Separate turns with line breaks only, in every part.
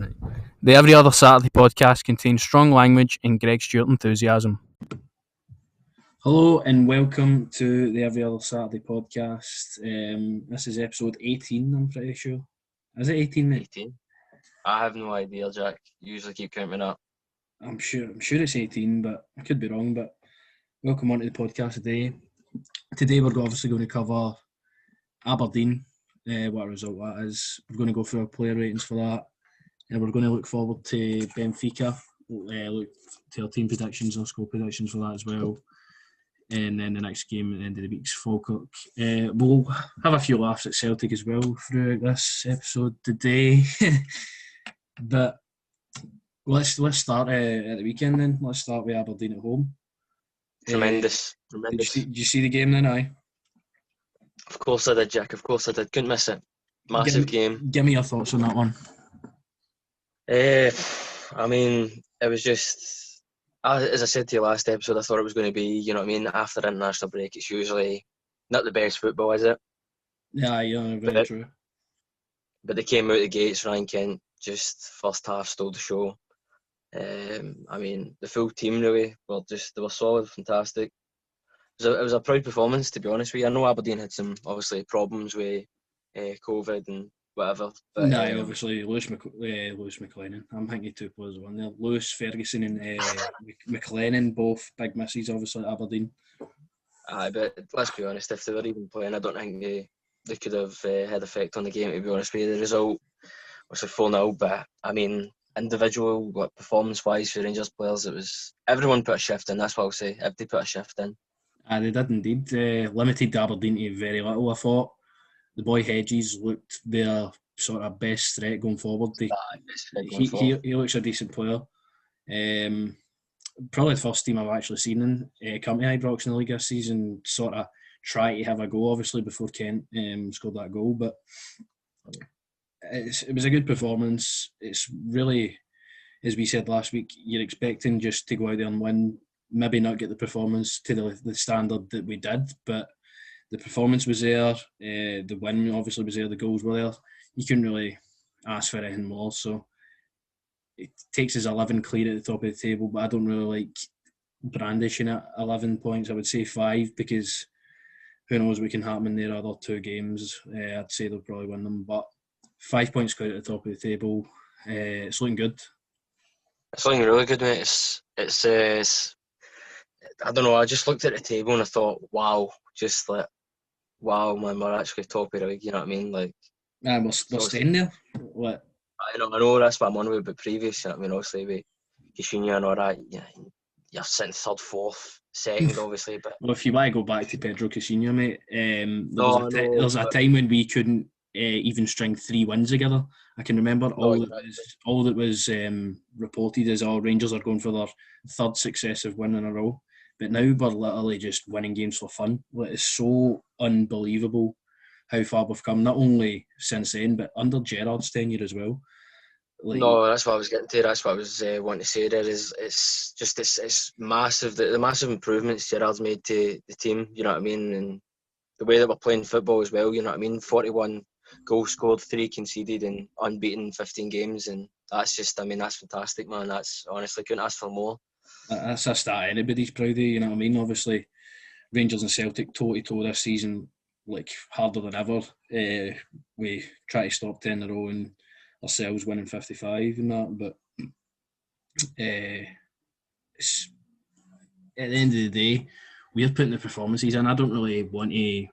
The Every Other Saturday podcast contains strong language and Greg Stewart enthusiasm.
Hello and welcome to the Every Other Saturday podcast. This is episode 18, I'm pretty sure. Is it 18, mate?
18? I have no idea, Jack. You usually keep counting up.
I'm sure it's 18, but I could be wrong. But welcome on to the podcast today. Today we're obviously going to cover Aberdeen, what a result that is. We're going to go through our player ratings for that. And we're going to look forward to Benfica, look to our team predictions, our score predictions for that as well. And then the next game at the end of the week's Falkirk. We'll have a few laughs at Celtic as well throughout this episode today. But let's start at the weekend then. Let's start with Aberdeen at home.
Tremendous.
Did you see the game then, aye?
Of course I did, Jack. Of course I did. Couldn't miss it. Massive game.
Give me your thoughts on that one.
I mean, it was just, as I said to you last episode, I thought it was going to be, you know what I mean, after the international break, it's usually not the best football, is it?
Yeah, very true.
But they came out the gates, Ryan Kent, just first half stole the show. I mean, the full team really, they were solid, fantastic. It was a proud performance, to be honest with you. I know Aberdeen had some, obviously, problems with COVID and whatever. But,
obviously, Lewis McLennan. I'm thinking two players one there. Lewis Ferguson and McLennan, both big misses, obviously, at Aberdeen.
Aye, but let's be honest, if they were even playing, I don't think they could have had effect on the game, to be honest with you. The result was 4-0, but, I mean, individual, performance-wise for Rangers players, it was... Everyone put a shift in, that's what I'll say. Everybody put a shift in.
They did indeed. Limited Aberdeen to very little, I thought. The boy Hedges looked their sort of best threat going forward. He looks a decent player. Probably the first team I've actually seen in come to Ibrox in the league this season sort of try to have a go, obviously, before Kent scored that goal. But it was a good performance. It's really, as we said last week, you're expecting just to go out there and win, maybe not get the performance to the standard that we did, but the performance was there, the win obviously was there, the goals were there. You couldn't really ask for anything more. So it takes us 11 clear at the top of the table, but I don't really like brandishing at 11 points. I would say 5, because who knows what can happen in their other 2 games. I'd say they'll probably win them, but 5 points clear at the top of the table. It's looking good.
It's looking really good, mate. It's I don't know, I just looked at the table and I thought, wow, man, we're actually top of the league, you know what I mean?
We're staying there. What?
I know that's what I'm on with, but previous, you know what I mean? Obviously, with Kishinya and all that, you're sitting third, fourth, second, obviously. But
well, if you want to go back to Pedro Kishinya, mate, there was a time when we couldn't even string 3 wins together. I can remember all that was reported as all Rangers are going for their 3rd successive win in a row. But now we're literally just winning games for fun. It's so unbelievable how far we've come, not only since then, but under Gerrard's tenure as well.
No, that's what I was getting to. That's what I was wanting to say there. It's massive. The massive improvements Gerrard's made to the team, you know what I mean? And the way that we're playing football as well, you know what I mean? 41 goals scored, 3 conceded, and unbeaten 15 games. And that's that's fantastic, man. That's honestly, couldn't ask for more.
That's a stat anybody's proud of, you know what I mean? Obviously, Rangers and Celtic toe-to-toe this season, harder than ever. We try to stop 10 in a row and ourselves winning 55 and that, but it's, at the end of the day, we're putting the performances in. I don't really want to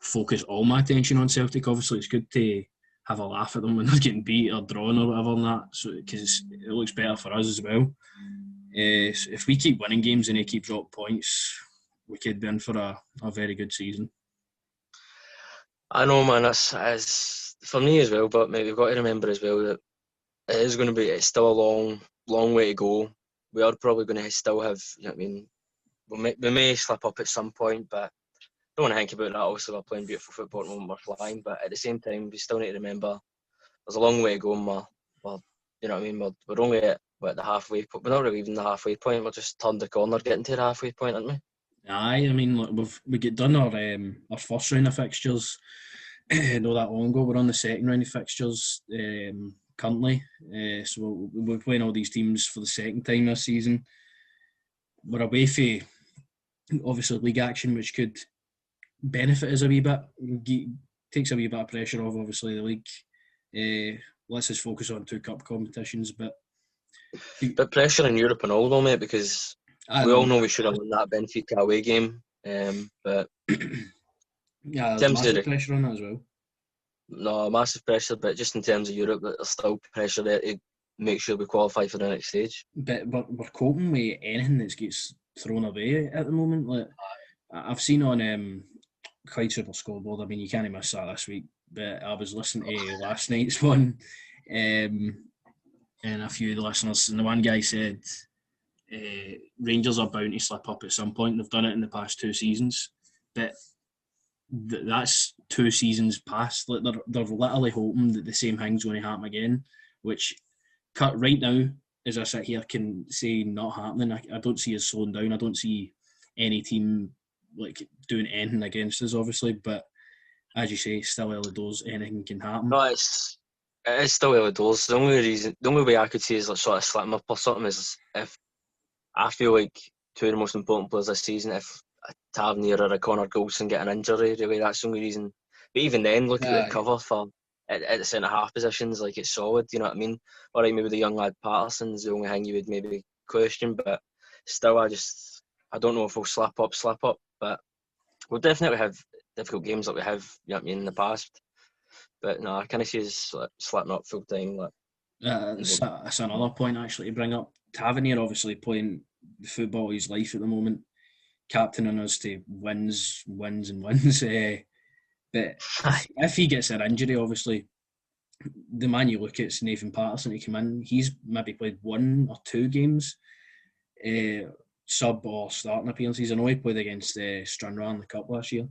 focus all my attention on Celtic. Obviously, it's good to have a laugh at them when they're getting beat or drawn or whatever and that, so because it looks better for us as well. If we keep winning games and they keep dropping points, we could be in for a very good season.
I know, man. That's for me as well. But mate, we've got to remember as well that it's still a long way to go. We are probably going to still have, you know what I mean? We may slip up at some point, but I don't want to think about that. Obviously, we're playing beautiful football at the moment, we're flying. But at the same time, we still need to remember there's a long way to go. And we're you know what I mean? We're only at the halfway point. We're not really even the halfway point. We're just turned the corner, getting to the halfway point, aren't we?
Aye, I mean, we get done our first round of fixtures not that long ago. We're on the second round of fixtures currently. So we're playing all these teams for the second time this season. We're away for obviously league action, which could benefit us a wee bit. Takes a wee bit of pressure off, obviously, the league. Lets us focus on 2 cup competitions. But
pressure in Europe and all though, mate, because we all know we should have won that Benfica away game. But
yeah, there's massive pressure on that as well.
No, massive pressure, but just in terms of Europe, there's still pressure there to make sure we qualify for the next stage.
But we're coping with anything that gets thrown away at the moment. Like I've seen on Clyde Super Scoreboard, I mean, you can't miss that this week, but I was listening to last night's one, and a few of the listeners, and the one guy said Rangers are bound to slip up at some point. They've done it in the past 2 seasons, but that's 2 seasons past. Like they're literally hoping that the same thing's going to happen again, which right now, as I sit here, can say not happening. I don't see us slowing down. I don't see any team like doing anything against us, obviously, but as you say, still early doors, anything can happen.
No, it is still early doors. The only way I could see is like sort of slip them up or something is if I feel like 2 of the most important players this season, if a Tavernier or a Conor Goldson get an injury, really, that's the only reason. But even then, look at the cover for at the centre half positions, like it's solid. You know what I mean? All right, maybe the young lad Patterson's the only thing you would maybe question, but still, I don't know if we'll slip up, but we'll definitely have difficult games like we have, you know what I mean, in the past. But no, I kind of see us slipping up full time.
That's another point actually to bring up. Tavernier obviously playing the football of his life at the moment, captaining us to wins. But if he gets an injury, obviously, the man you look at is Nathan Patterson to come in. He's maybe played 1 or 2 games, sub or starting appearances. I know he played against Stranraer in the Cup last year,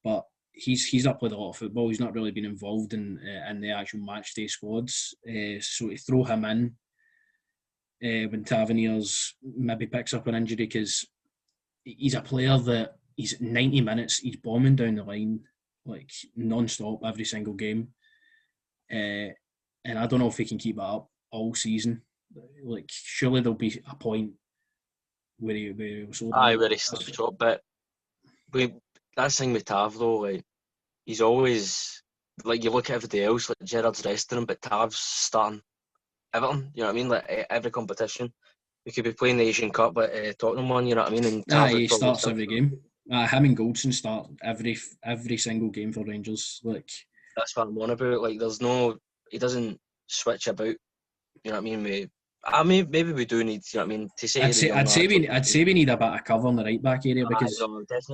but he's not played a lot of football. He's not really been involved in the actual match day squads. So to throw him in when Tavernier's maybe picks up an injury, because he's a player that he's 90 minutes, he's bombing down the line like non-stop every single game. And I don't know if he can keep that up all season. Like, surely there'll be a point where he'll slow down.
Where he slips up, but that's the thing with Tav though, like, he's always, like, you look at everybody else, like Gerrard's resting him, but Tav's starting Everton, you know what I mean? Like, every competition. We could be playing the Asian Cup at Tottenham one, you know what I mean? And
he starts every game. Him and Goldson start every single game for Rangers. Like,
that's what I'm on about. Like, he doesn't switch about. You know what I mean? Maybe we do need. You know what I mean? To say,
I'd say we need a bit of cover in the right back area, because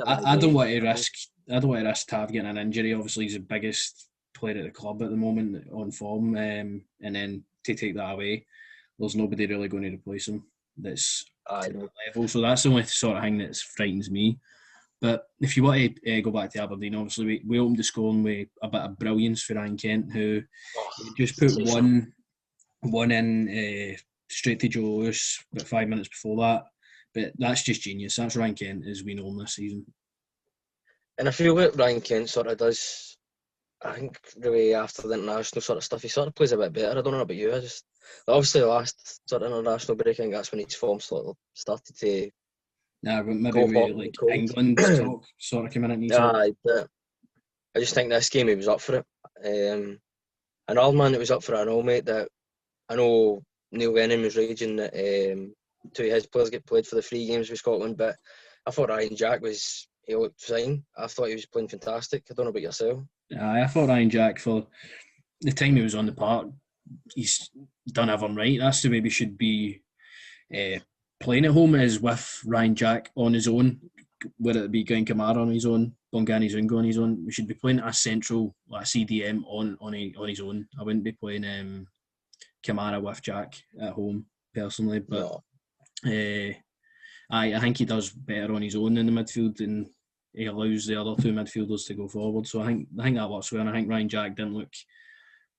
I don't want to risk Tav getting an injury. Obviously, he's the biggest player at the club at the moment on form, and then to take that away, there's nobody really going to replace him that's to that level. So that's the only sort of thing that frightens me. But if you want to go back to Aberdeen, obviously we opened the scoring with a bit of brilliance for Ryan Kent, who just put one in straight to Joe Lewis about 5 minutes before that. But that's just genius. That's Ryan Kent as we know him this season.
And I feel like Ryan Kent sort of does, I think really after the international sort of stuff, he sort of plays a bit better. I don't know about you. Obviously the last sort of international break, I think that's when his form sort of started to.
But maybe we like England talk sort of coming in.
But I just think this game he was up for it. And all man that was up for it, I know, mate, that I know Neil Lennon was raging that 2 of his players get played for the 3 games with Scotland, but I thought Ryan Jack he looked fine. I thought he was playing fantastic. I don't know about yourself.
I thought Ryan Jack, for the time he was on the park, he's done everything right. That's the way we should be playing at home, is with Ryan Jack on his own, whether it be Glenn Kamara on his own, Bongani Zungo on his own. We should be playing a central, like CDM on his own. I wouldn't be playing Kamara with Jack at home personally, but no. I think he does better on his own in the midfield, and he allows the other 2 midfielders to go forward. So I think that works well, and I think Ryan Jack didn't look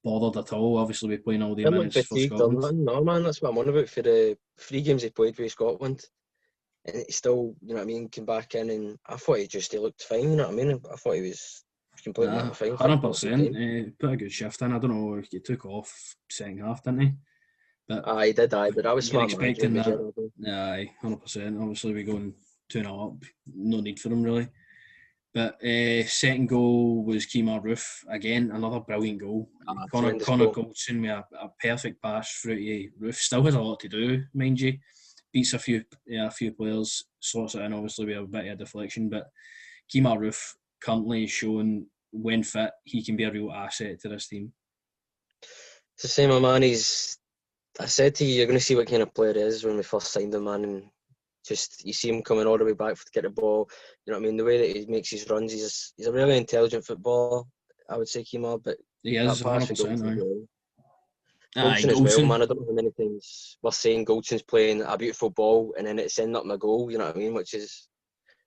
bothered at all. Obviously, we're playing all the minutes for Scotland.
No, man, that's what I'm on about. For the 3 games he played with Scotland, and he still, you know what I mean, came back in, and I thought he looked fine, you know what I mean? I thought he was completely fine.
100%. Put a good shift in. I don't know if he took off second half, didn't he? But
Aye, he did, but I was
you're
smart
expecting
management.
that. Aye, 100%. Obviously, we're going 2-0 up. No need for him, really. But second goal was Kemar Roof. Again, another brilliant goal. Conor
Goal.
Goldson with a perfect pass through to Roof. Still has a lot to do, mind you. Beats a few players, sorts it in, obviously, with a bit of deflection. But Kemar Roof currently showing, when fit, he can be a real asset to this team.
It's the same, man. I said to you, you're going to see what kind of player he is when we first signed him, man. And just, you see him coming all the way back to get the ball. You know what I mean? The way that he makes his runs, he's a really intelligent footballer, I would say, Kemar. But
He is, 100%.
Goldson as well, man. I don't know how many times we're saying Goldson's playing a beautiful ball and then it's ending up in a goal, you know what I mean? Which is,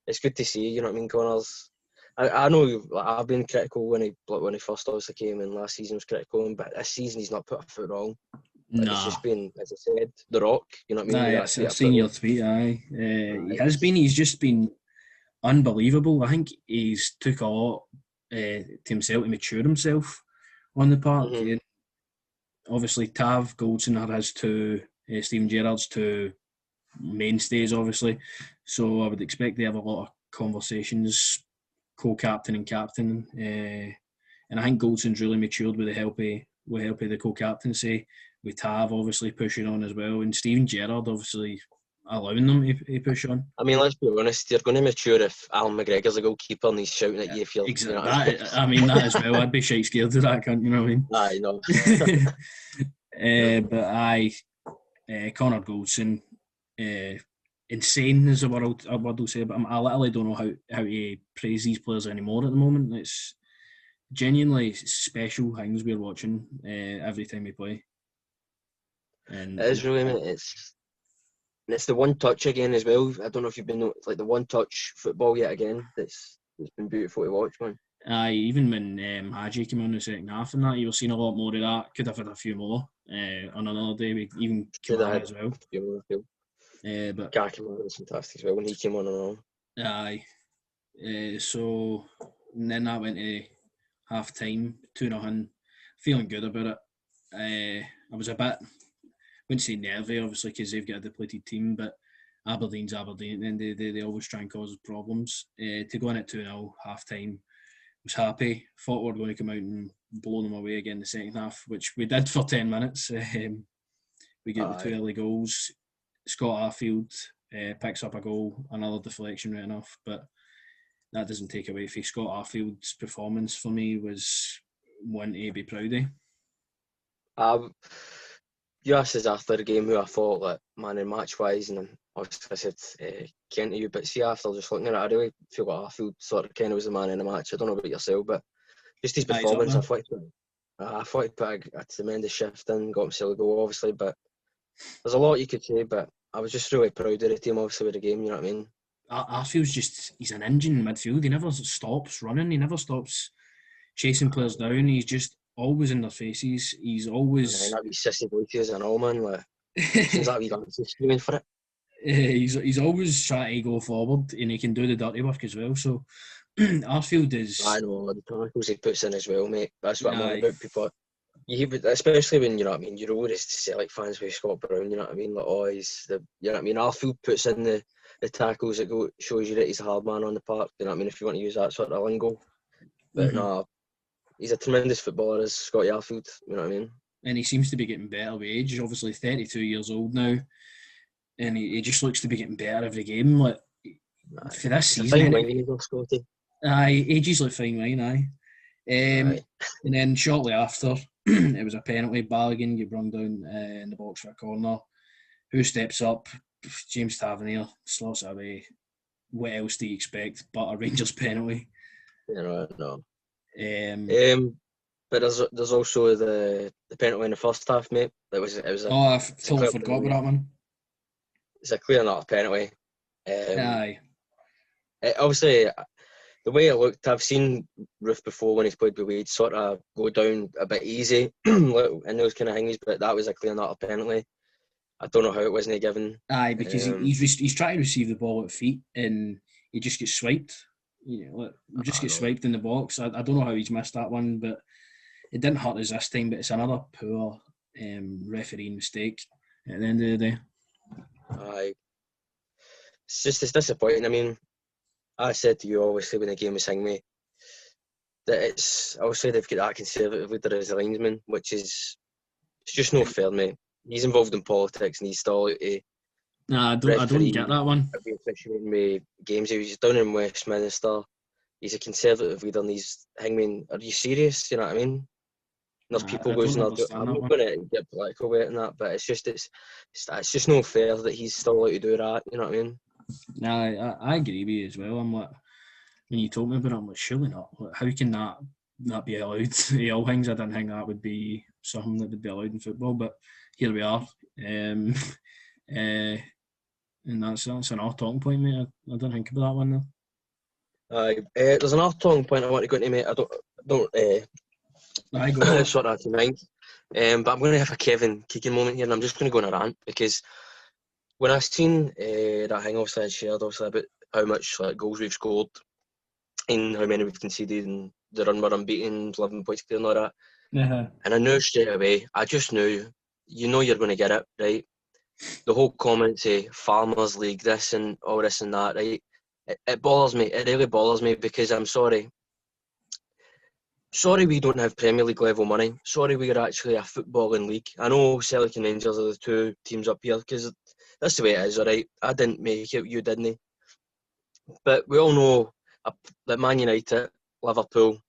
it's good to see, you know what I mean, Connor's. I know I've been critical when he first obviously came in. Last season was critical, but this season he's not put a foot wrong. Like, it's just been, as I said, the rock. You know what I mean?
I've seen your tweet. He has been. He's just been unbelievable. I think he's took a lot to himself to mature himself on the park.
Mm-hmm.
Obviously, Tav Goldson are his two. Steven Gerrard's two mainstays, obviously. So I would expect they have a lot of conversations, co-captain and captain. And I think Goldson's really matured with the help of the co-captaincy. With Tav obviously pushing on as well, and Steven Gerrard obviously allowing them to push on.
I mean, let's be honest, you're going to mature if Alan McGregor's a goalkeeper and he's shouting at you if you're...
Exactly.
You know
I mean, that as well. I'd be shite scared of that, you know what I mean?
Aye, no.
But Conor Goldson, insane is a word I'll say, but I literally don't know how to praise these players anymore at the moment. It's genuinely special things we're watching every time we play. And
It is really, mate. It's the one touch again as well. I don't know if you've been like the one touch football yet again. It's been beautiful to watch, man.
Even when Hadji came on in the second half and that, you were seeing a lot more of that. Could have had a few more on another day. We even Kamara as well.
But Kamara was fantastic as well when he came on and all.
Aye. So and then that went to half time, 2-0, feeling good about it. I was a bit, I wouldn't say nervy, obviously, because they've got a depleted team, but Aberdeen's Aberdeen, and they always try and cause problems. To go in at 2-0 half time, was happy. Thought we were going to come out and blow them away again in the second half, which we did for 10 minutes. We get the two early goals. Scott Arfield picks up a goal, another deflection right enough, but that doesn't take away from Scott Arfield's performance. For me, was one to be proud of.
You asked us after the game who I thought, like, man, in match wise, and obviously I said Ken to you, but see, after just looking at it, I really feel like Arfield sort of kind of was the man in the match. I don't know about yourself, but just his performance, I thought he put a tremendous shift in, got himself a goal, obviously, but there's a lot you could say, but I was just really proud of the team, obviously, with the game, you know what I mean?
Arfield's he's an engine in midfield. He never stops running. He never stops chasing players down. He's just always in their faces. He's always...
And that wee sissy voices and all, man. Like, seems like we got screaming for it.
He's always trying to go forward, and he can do the dirty work as well. So Arfield is...
I know, the tackles he puts in as well, mate. That's what I'm on about, people. Especially when, you know what I mean, you're always Celtic fans with Scott Brown, you know what I mean? Like, you know what I mean? Arfield puts in the tackles that shows you that he's a hard man on the park, you know what I mean, if you want to use that sort of lingo. But no, he's a tremendous footballer, is Scotty Arfield, you know what I mean? And
he seems to be getting better with age. He's obviously 32 years old now, and he just looks to be getting better every game. Like, for this season, ages like fine wine, and then shortly after, it was a penalty. Balogun get run down in the box for a corner. Who steps up? James Tavernier slots it away. What else do you expect but a Rangers penalty?
No. But there's also the penalty in the first half, mate. I
totally forgot about that one.
It's a clear enough penalty. Obviously, the way it looked, I've seen Roof before when he's played with Wade sort of go down a bit easy in those kind of things, but that was a clear enough penalty. I don't know how it wasn't given.
Because he's trying to receive the ball at feet and he just gets swiped. Gets swiped in the box. I don't know how he's missed that one, but it didn't hurt us this time. But it's another poor refereeing mistake at the end of the day.
Aye. It's disappointing. I mean, I said to you obviously when the game was Hingme that it's obviously they've got that Conservative leader as a linesman, which is it's just no fair, mate. He's involved in politics and he's still out to
Nah, I don't get that one.
I've been officiating with games. He was down in Westminster. He's a Conservative leader and he's hangman. Are you serious? You know what I mean? And there's people
I
losing
don't
their.
understand
I'm
that
not
one.
going to get political with it and that, but it's just no fair that he's still allowed to do that. You know what I mean?
Nah, I agree with you as well. I'm like, when you told me about it, I'm like, surely not. Like, how can that be allowed? All things I didn't think that would be something that would be allowed in football, but here we are. And that's another talking point, mate. I didn't think about that one though.
There's another talking point I want to go into, mate. I don't
I go.
sort that to mind. But I'm going to have a Kevin Keegan moment here, and I'm just going to go on a rant because when I seen that thing obviously I shared obviously about how much like goals we've scored and how many we've conceded and the run we're unbeaten, 11 points clear and all that, and I knew straight away. I just knew, you're going to get it right. The whole comment say Farmers League, this and all this and that, right? It bothers me. It really bothers me because I'm sorry. Sorry we don't have Premier League level money. Sorry we're actually a footballing league. I know Celtic and Rangers are the two teams up here because that's the way it is, alright? I didn't make it, you didn't. But we all know that Man United, Liverpool,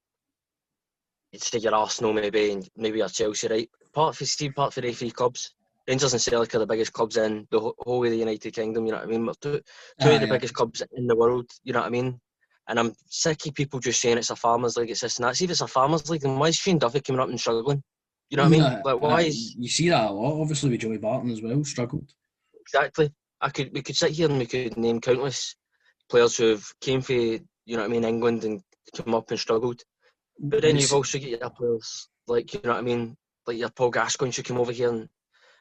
you'd say your Arsenal maybe, and maybe your Chelsea, right? Part for the three clubs. Rangers and Celtic are the biggest clubs in the whole of the United Kingdom, you know what I mean? We're two of the biggest clubs in the world, you know what I mean? And I'm sick of people just saying it's a farmers league, it's this and that. See, if it's a farmers league, then why is Shane Duffy coming up and struggling? You know what I mean? Like, why is...
You see that a lot, obviously, with Joey Barton as well, struggled.
Exactly. We could sit here and we could name countless players who have came for, you know what I mean, England and come up and struggled. But then you've also got your players, like, you know what I mean, like your Paul Gascoigne should come over here and,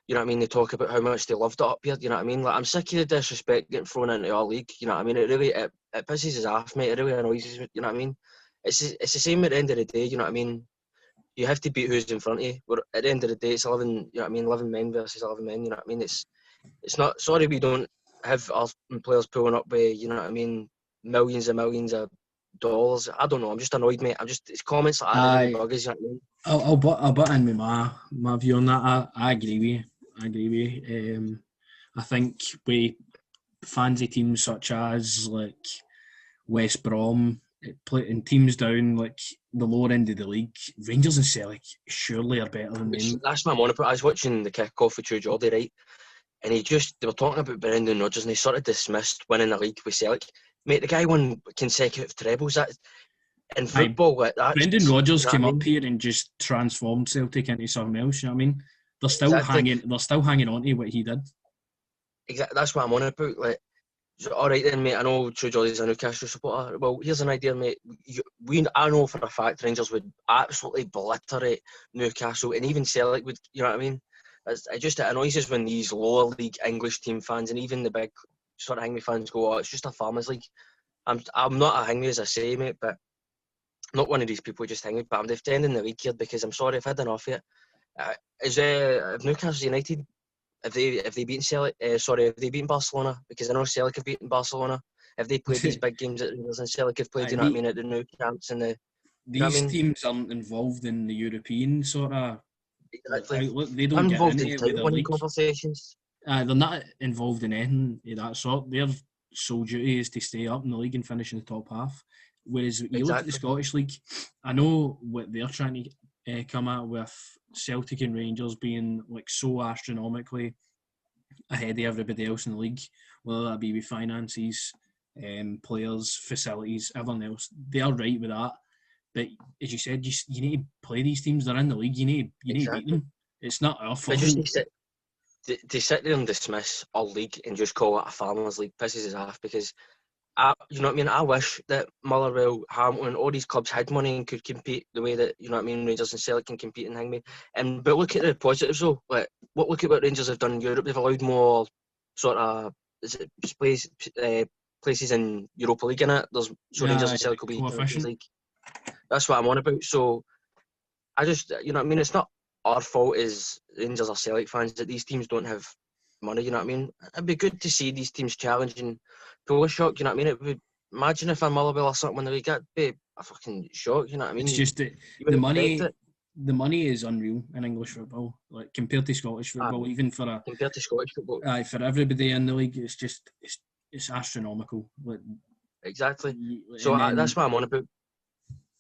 you know what I mean, they talk about how much they loved it up here, you know what I mean? Like, I'm sick of the disrespect getting thrown into our league, you know what I mean? It really, it pisses us off, mate, it really annoys us, you know what I mean? It's the same at the end of the day, you know what I mean? You have to beat who's in front of you. At the end of the day, it's 11, you know what I mean, 11 men versus 11 men, you know what I mean? It's not, sorry we don't have our players pulling up with, you know what I mean, millions and millions of dollars. I don't know, I'm just annoyed, mate. It's comments like that really bug us, you know what I mean?
I'll butt in with my view on that. I agree with you. I think we fancy teams such as like West Brom, and teams down like the lower end of the league, Rangers and Celtic surely are better than them.
That's what I'm on about. I was watching the kick-off with True Geordie, right? And they were talking about Brendan Rodgers and he sort of dismissed winning the league with Celtic. Mate, the guy won consecutive trebles. That in football, like that.
Brendan Rodgers came up here and just transformed Celtic into something else. You know what I mean? They're still hanging on to what he did.
Exactly. That's what I'm on about. Like, so, all right then, mate. I know True Geordie's a Newcastle supporter. Well, here's an idea, mate. I know for a fact Rangers would absolutely obliterate Newcastle, and even Celtic would. You know what I mean? It annoys us when these lower league English team fans and even the big sort of Hingme fans go, "Oh, it's just a farmers league." I'm not a Hingme, as I say, mate, but I'm not one of these people who just Hingme. But I'm defending the league here because I'm sorry, I've had enough of it. If Newcastle United, have they beaten Celtic? Have they beaten Barcelona? Because I know Celtic have beaten Barcelona. Have they played these big games that Rangers and Celtic have played? You know what I mean, at the new camps and the.
These teams aren't involved in the European sort of.
Exactly.
They don't get into it with the league.
Conversations.
They're not involved in anything of that sort. Their sole duty is to stay up in the league and finish in the top half. Whereas you look at the Scottish League, I know what they're trying to come at with Celtic and Rangers being like so astronomically ahead of everybody else in the league, whether that be with finances, players, facilities, everything else. They are right with that. But as you said, you need to play these teams. They're in the league. You need to beat them. It's not our fault.
They sit there and dismiss our league and just call it a farmers league. Pisses us off because, you know what I mean? I wish that Motherwell, Hamilton, all these clubs had money and could compete the way that, you know what I mean, Rangers and Celtic can compete in Hingme. But look at the positives though. Like, look at what Rangers have done in Europe. They've allowed more sort of places in Europa League in it. Rangers and Celtic will be in Champions League. That's what I'm on about. So I just, you know what I mean, it's not our fault as Rangers or Celtic fans that these teams don't have money, you know what I mean? It'd be good to see these teams challenging Shock, you know what I mean? It would, imagine if I'm Motherwell or something when they get be a fucking shock, you know what I mean?
It's just that
You
the
wouldn't expect
money. The money is unreal in English football, like compared to Scottish football. Even for
compared to Scottish football.
for everybody in the league, it's astronomical. Like,
exactly. So that's what I'm on about.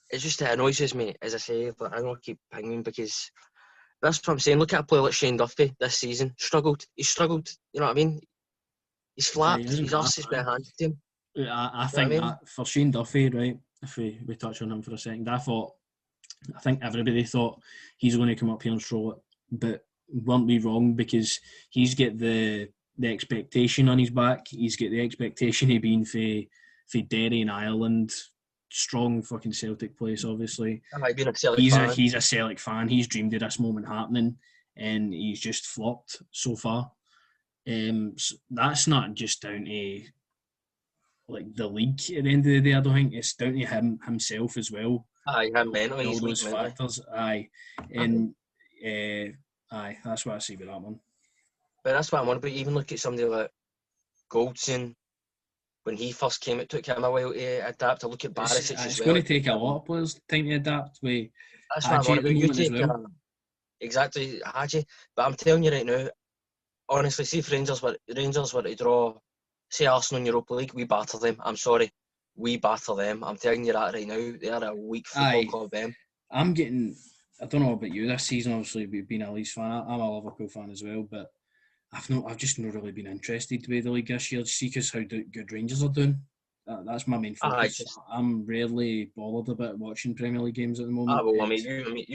It's just it annoys me, as I say, but I'm gonna keep pinging because that's what I'm saying. Look at a player like Shane Duffy this season. He's struggled. You know what I mean? He's flapped. His arse has been handed to him.
I think that for Shane Duffy, right? If we touch on him for a second, I think everybody thought he's going to come up here and throw it, but weren't we wrong? Because he's got the expectation on his back. He's got the expectation of being for Derry in Ireland. Strong fucking Celtic place, obviously.
Being a Celtic fan.
He's a Celtic fan. He's dreamed of this moment happening, and he's just flopped so far. So that's not just down to like the league at the end of the day. I don't think it's down to himself as well.
Aye, him mentally.
All those factors. Aye, and aye, that's what I see with that one.
But that's what I'm on about. Even look at somebody like Goldson. When he first came, it took him a while to adapt. To look at Barisic as well.
It's going to take a lot of players time to adapt.
That's what I'm on about. You take exactly Hadji, but I'm telling you right now, honestly, see if Rangers were to draw, say Arsenal in Europa League, we batter them. I'm sorry, we batter them. I'm telling you that right now. They are a weak football club. Them.
I don't know about you this season. Obviously, we've been a Leeds fan. I'm a Liverpool fan as well, but I've just not really been interested with the league this year. Just because how good Rangers are doing. That's my main focus. I'm rarely bothered about watching Premier League games at the moment.
Well, I mean,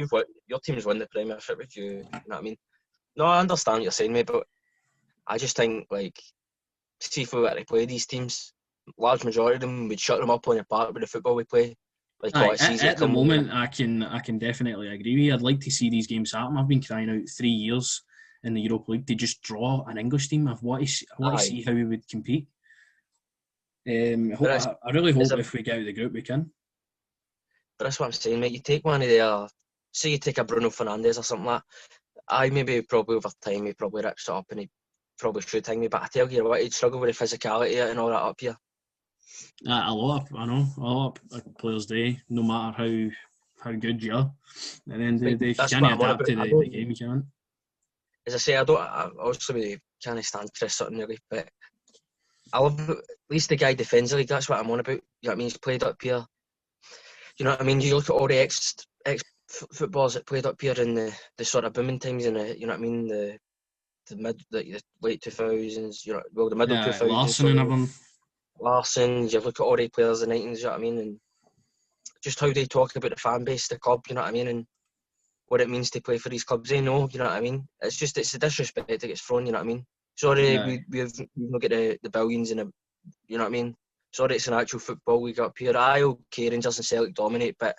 your team's won the Premiership with you. You know what I mean? No, I understand what you're saying, mate, but I just think, like, see if we were to play these teams, large majority of them would shut them up on the park with the football we play. Like,
at the moment, I can definitely agree with you. I'd like to see these games happen. I've been crying out 3 years in the Europa League to just draw an English team. I want to see how we would compete. I really hope if we get out of the group we can.
But that's what I'm saying, mate. You take one of their, say you take a Bruno Fernandes or something like that. Maybe probably over time he probably rips it up and he probably should hang me. But I tell you what, he'd struggle with the physicality and all that up here.
A lot of players do, no matter how good you are. And then if you can't adapt to the game, you can't.
As I say, I obviously can't stand Chris Sutton really, but I love at least the guy defends the league. That's what I'm on about. You know what I mean? He's played up here. You know what I mean? You look at all the ex footballers that played up here in the sort of booming times in the, you know what I mean, the late 2000s. You know, the middle 2000s.
Larson and everyone.
Larson. You look at all the players in the 90s. You know what I mean? And just how they talk about the fan base, the club. You know what I mean? And what it means to play for these clubs. They know. You know what I mean? It's the disrespect that gets thrown. You know what I mean? Sorry, we've not got the billions in you know what I mean? Sorry, it's an actual football league up here. Okay, Rangers and Celtic dominate, but at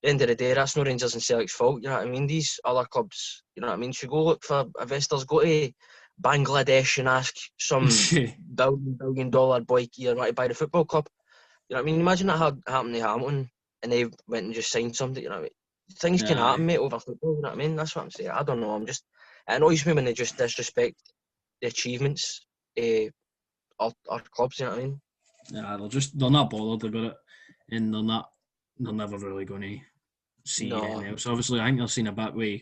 the end of the day, that's not Rangers and Celtic's fault. You know what I mean? These other clubs, you know what I mean, should go look for investors, go to Bangladesh and ask some billion dollar boy here to buy the football club. You know what I mean? Imagine that had happened to Hamilton and they went and just signed something, you know what I mean? Things can happen, mate, over football, you know what I mean? That's what I'm saying. I don't know, it annoys me when they just disrespect the achievements our clubs, you know what I mean?
Yeah, they're not bothered about it, and they're never really going to see anything else. Obviously, I think they're seeing a bit with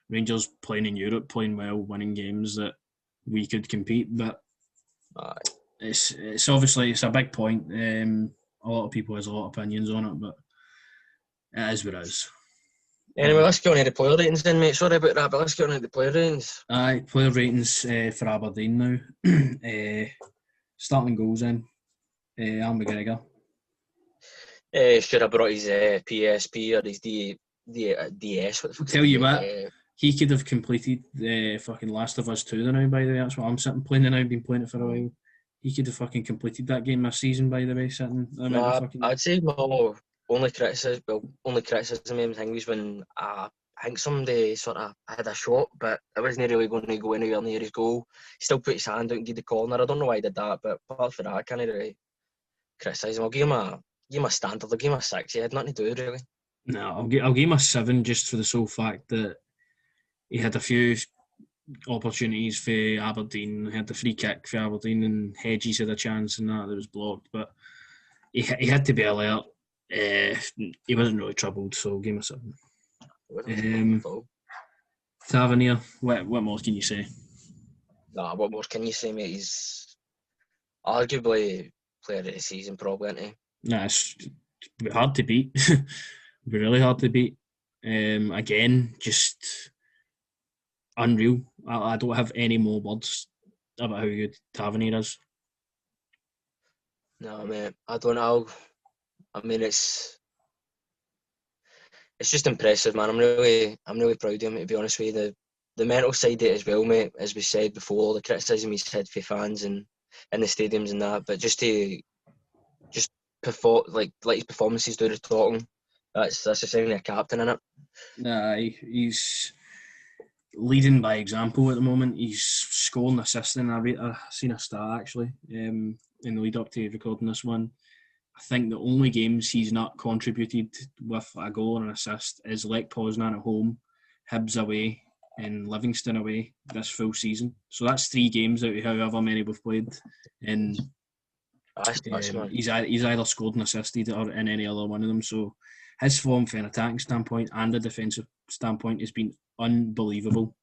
Rangers playing in Europe, playing well, winning games that we could compete, but it's obviously it's a big point. A lot of people has a lot of opinions on it, but it is what it is.
Anyway, let's get on to the player ratings then, mate. Sorry about that, but let's get on to the player ratings.
Player ratings for Aberdeen now. Starting goals in. Al McGregor.
Should have brought his PSP or his DS.
I'll tell you what, he could have completed the fucking Last of Us 2 now, by the way. That's what I'm sitting playing now. I've been playing it for a while. He could have fucking completed that game this season, by the way, sitting.
I'd say my only criticism of him was when I think somebody sort of had a shot, but it wasn't really going to go anywhere near his goal. He still put his hand out and gave the corner. I don't know why he did that, but apart from that, I can't really criticise him. I'll give him a standard. I'll give him a 6. He had nothing to do, really.
No, I'll give him a 7 just for the sole fact that he had a few opportunities for Aberdeen. He had the free kick for Aberdeen, and Hedges had a chance and that was blocked. But he had to be alert. He wasn't really troubled, so game of 7. Tavernier, what more can you say?
Nah, what more can you say, mate? He's arguably player of the season, probably, isn't he?
Nah, it's hard to beat. Be really hard to beat. Again, just unreal. I don't have any more words about how good Tavernier is.
No, mate, I don't know. I mean, it's just impressive, man. I'm really proud of him, to be honest with you. The mental side of it as well, mate. As we said before, the criticism he's had for fans and in the stadiums and that, but just to perform like his performances do the talking. That's a sign of a captain, innit?
Nah, he's leading by example at the moment. He's scoring, assisting. I've seen a stat actually in the lead up to recording this one. I think the only games he's not contributed with a goal or an assist is Lech Poznan at home, Hibs away, and Livingston away this full season. So that's 3 games out of however many we've played. And he's either scored and assisted or in any other one of them. So his form from an attacking standpoint and a defensive standpoint has been unbelievable.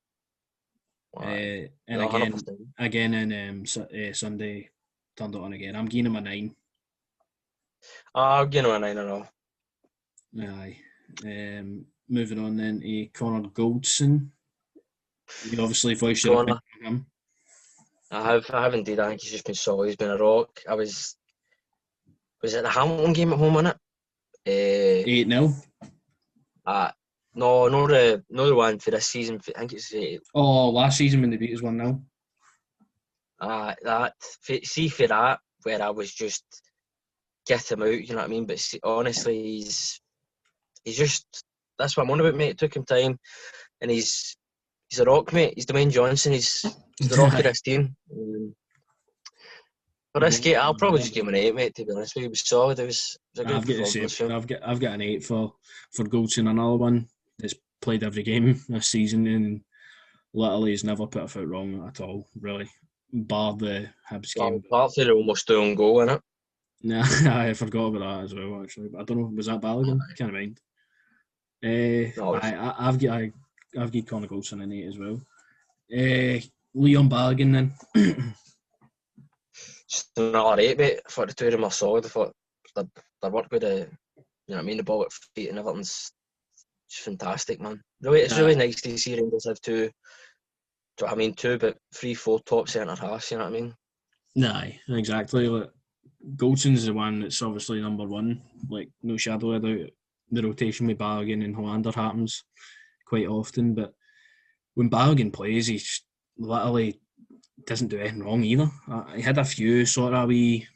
Wow.
And
No,
again in Sunday turned it on again. I'm giving him a 9.
I'll give him a 9.5.
Aye. Moving on then to Conor Goldson. You obviously voiced your opinion on him.
I have indeed. I think he's just been solid. He's been a rock. Was it the Hamilton game at home, wasn't it?
8-0.
No, not the one for this season. I think it's
last season when they beat us 1-0.
For that, where I was just get him out, you know what I mean? But honestly, he's just, that's what I'm on about, mate. It took him time, and he's a rock, mate. He's Dwayne Johnson. He's the rock of this team. For this game, I'll probably just give him an 8, mate. To be honest with you, it was solid. It was a good performance.
I've got an 8 for Goldson. Another one that's played every game this season and literally has never put a foot wrong at all, really. Bar the Hibs game.
Apart from the almost own goal, innit?
Nah, I forgot about that as well, actually. But I don't know, was that Balogun? I can't mind. I've got Conor Goldson in 8 as well. Leon Balogun then.
Just another 8, mate. I thought the two of them are solid. I thought their work with the the ball at feet and everything's just fantastic, man. It's really nice to see Rangers have two, but 3-4 top centre halves, you know what I mean?
Nah, exactly. Like, Goldson's the one that's obviously number 1. Like, no shadow of doubt. The rotation with Balogun and Hollander happens quite often, but when Balogun plays, he literally doesn't do anything wrong either. He had a few sort of wee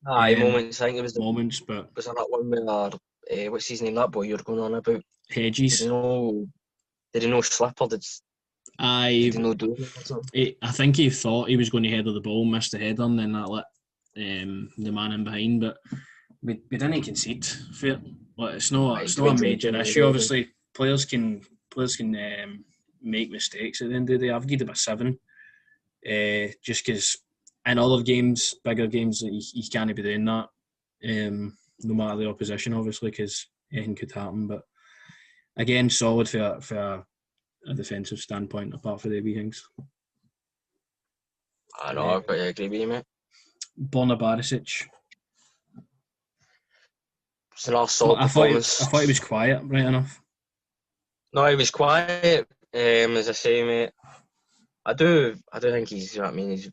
moments. I think it was
moments, but
was there that one where what's his name? That boy you're going on about?
Hedges.
Did he know slip or did he know do it?
I think he thought he was going to header the ball, missed the header, and then that let the man in behind. But we didn't concede for it. But it's not a major issue. Obviously, players can make mistakes at the end of the day. I've given him a 7. Just because in other games, bigger games, he can't be doing that. No matter the opposition, obviously, because anything could happen. But again, solid for a defensive standpoint, apart from the wee things.
I know, I've got to agree with you, mate.
Borna Barisic.
It's another solid performance.
I thought he was quiet, right enough.
No, he was quiet. As I say, mate, I do think he's, you know what I mean,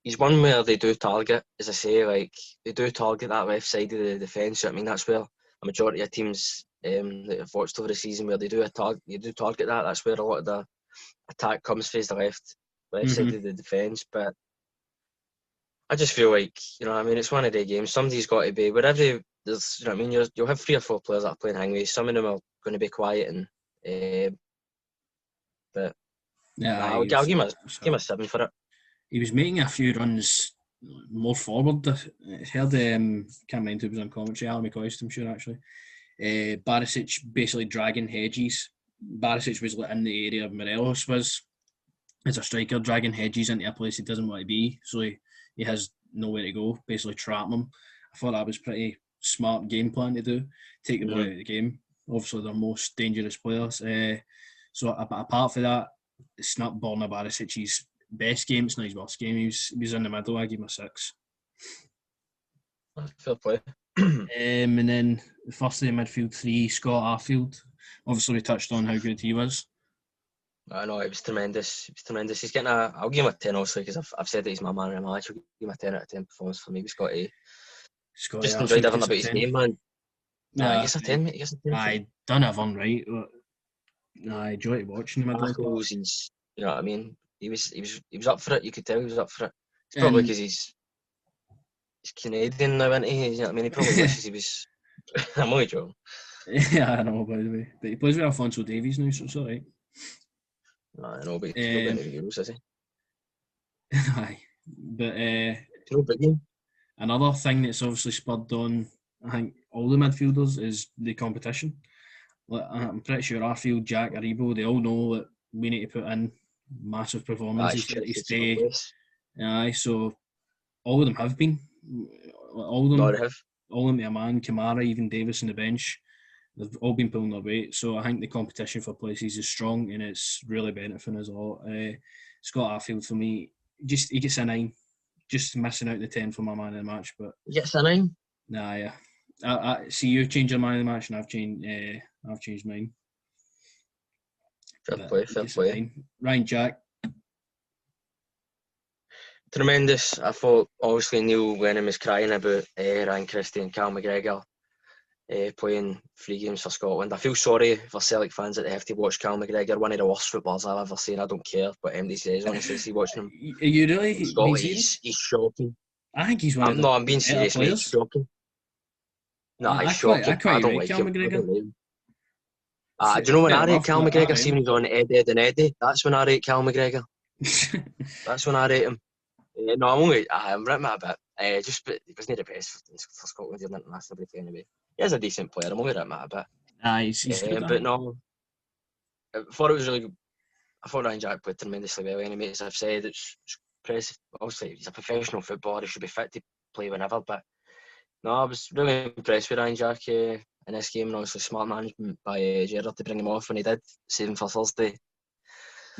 he's one where they do target, as I say, like, they do target that left side of the defence. You know what I mean, that's where a majority of teams that have watched over the season, where they do target that. That's where a lot of the attack comes from, is the left side of the defence. But I just feel like, you know what I mean, it's one of the games. Somebody's got to be, wherever there's, you know what I mean, you'll have 3 or 4 players that are playing hangways. Some of them are going to be quiet, and but
yeah,
I'll give him a 7 for it.
He was making a few runs more forward. I heard, can't mind who was on commentary, Alan McCoist, I'm sure, actually. Barisic basically dragging Hedges Barisic was in the area Morelos was as a striker, dragging Hedges into a place he doesn't want to be, so he has nowhere to go, basically trapping him. I thought that was pretty smart game plan to do, take the boy out of the game. Obviously, their most dangerous players. So apart from that, it's not Borna Barisic's best game, it's not his worst game. He was in the middle. I give him a 6.
Fair play.
And then the first of the midfield three, Scott Arfield. Obviously, we touched on how good he was.
I know, it was tremendous. It was tremendous. He's getting I'll give him a 10 also, because I've said that he's my man of the match. I'll give him a 10 out of 10 performance for me. Scotty. Just enjoyed everything about his game, man. He gets a 10, mate. He gets a 10.
I done everything right. I enjoyed watching him.
He's, you know what I mean? He was up for it. You could tell he was up for it. It's probably because he's Canadian now, isn't he? You know what I mean? He probably wishes he was. I'm only joking.
Yeah, I know, by the way. But he plays with Alphonso Davies now, so it's all right.
I know, but he's not big Euros, is he?
Aye. But
no big game.
Another thing that's obviously spurred on, I think, all the midfielders is the competition. Like, I'm pretty sure Arfield, Jack, Aribo, they all know that we need to put in massive performances to stay. Aye, so all of them have been. All of them to a man, Kamara, even Davis on the bench. They've all been pulling their weight. So I think the competition for places is strong and it's really benefiting us a lot. Scott Arfield, for me, he gets a 9. Just missing out the 10 for my man of the match. But
he gets a 9?
Nah, yeah. I see you changed your man of the match and I've changed mine.
Fair play.
Ryan Jack.
Tremendous. I thought, obviously, Neil Lennon was crying about Ryan Christie and Cal McGregor playing 3 games for Scotland. I feel sorry for Celtic fans that they have to watch Cal McGregor, one of the worst footballers I've ever seen. I don't care what MD says, honestly. See watching him.
Are you really?
Scotland, he's shocking.
I think he's one of the
I'm being serious, mate. He's shocking. No, he's shocking. I don't like him. Do you know when I rate Cal McGregor? See when he's on Eddie, that's when I rate Cal McGregor. That's when I rate him. No, I'm writing that a bit. But he wasn't the best for Scotland in international break anyway. He is a decent player. I'm only writing that a bit.
He's good.
But no, I thought it was really good. I thought Ryan Jack played tremendously well anyway. As I've said, it's impressive. Obviously, he's a professional footballer. He should be fit to play whenever. But no, I was really impressed with Ryan Jack in this game. And obviously, smart management by Gerrard to bring him off when he did, save him for Thursday.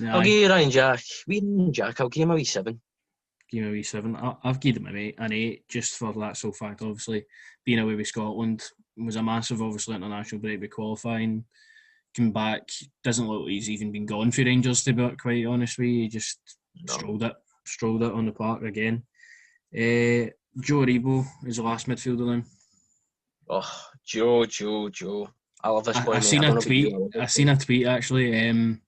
I'll give you Ryan Jack. I'll give him a wee 7.
Give him a wee 7. I've given him an 8 just for that sole fact. Obviously, being away with Scotland was a massive, obviously, international break with qualifying. Came back, doesn't look like he's even been gone for Rangers, to be quite honest with you. He just strolled it on the park again. Joe Aribo is the last midfielder then.
Oh, Joe. I love this boy.
I seen a tweet actually.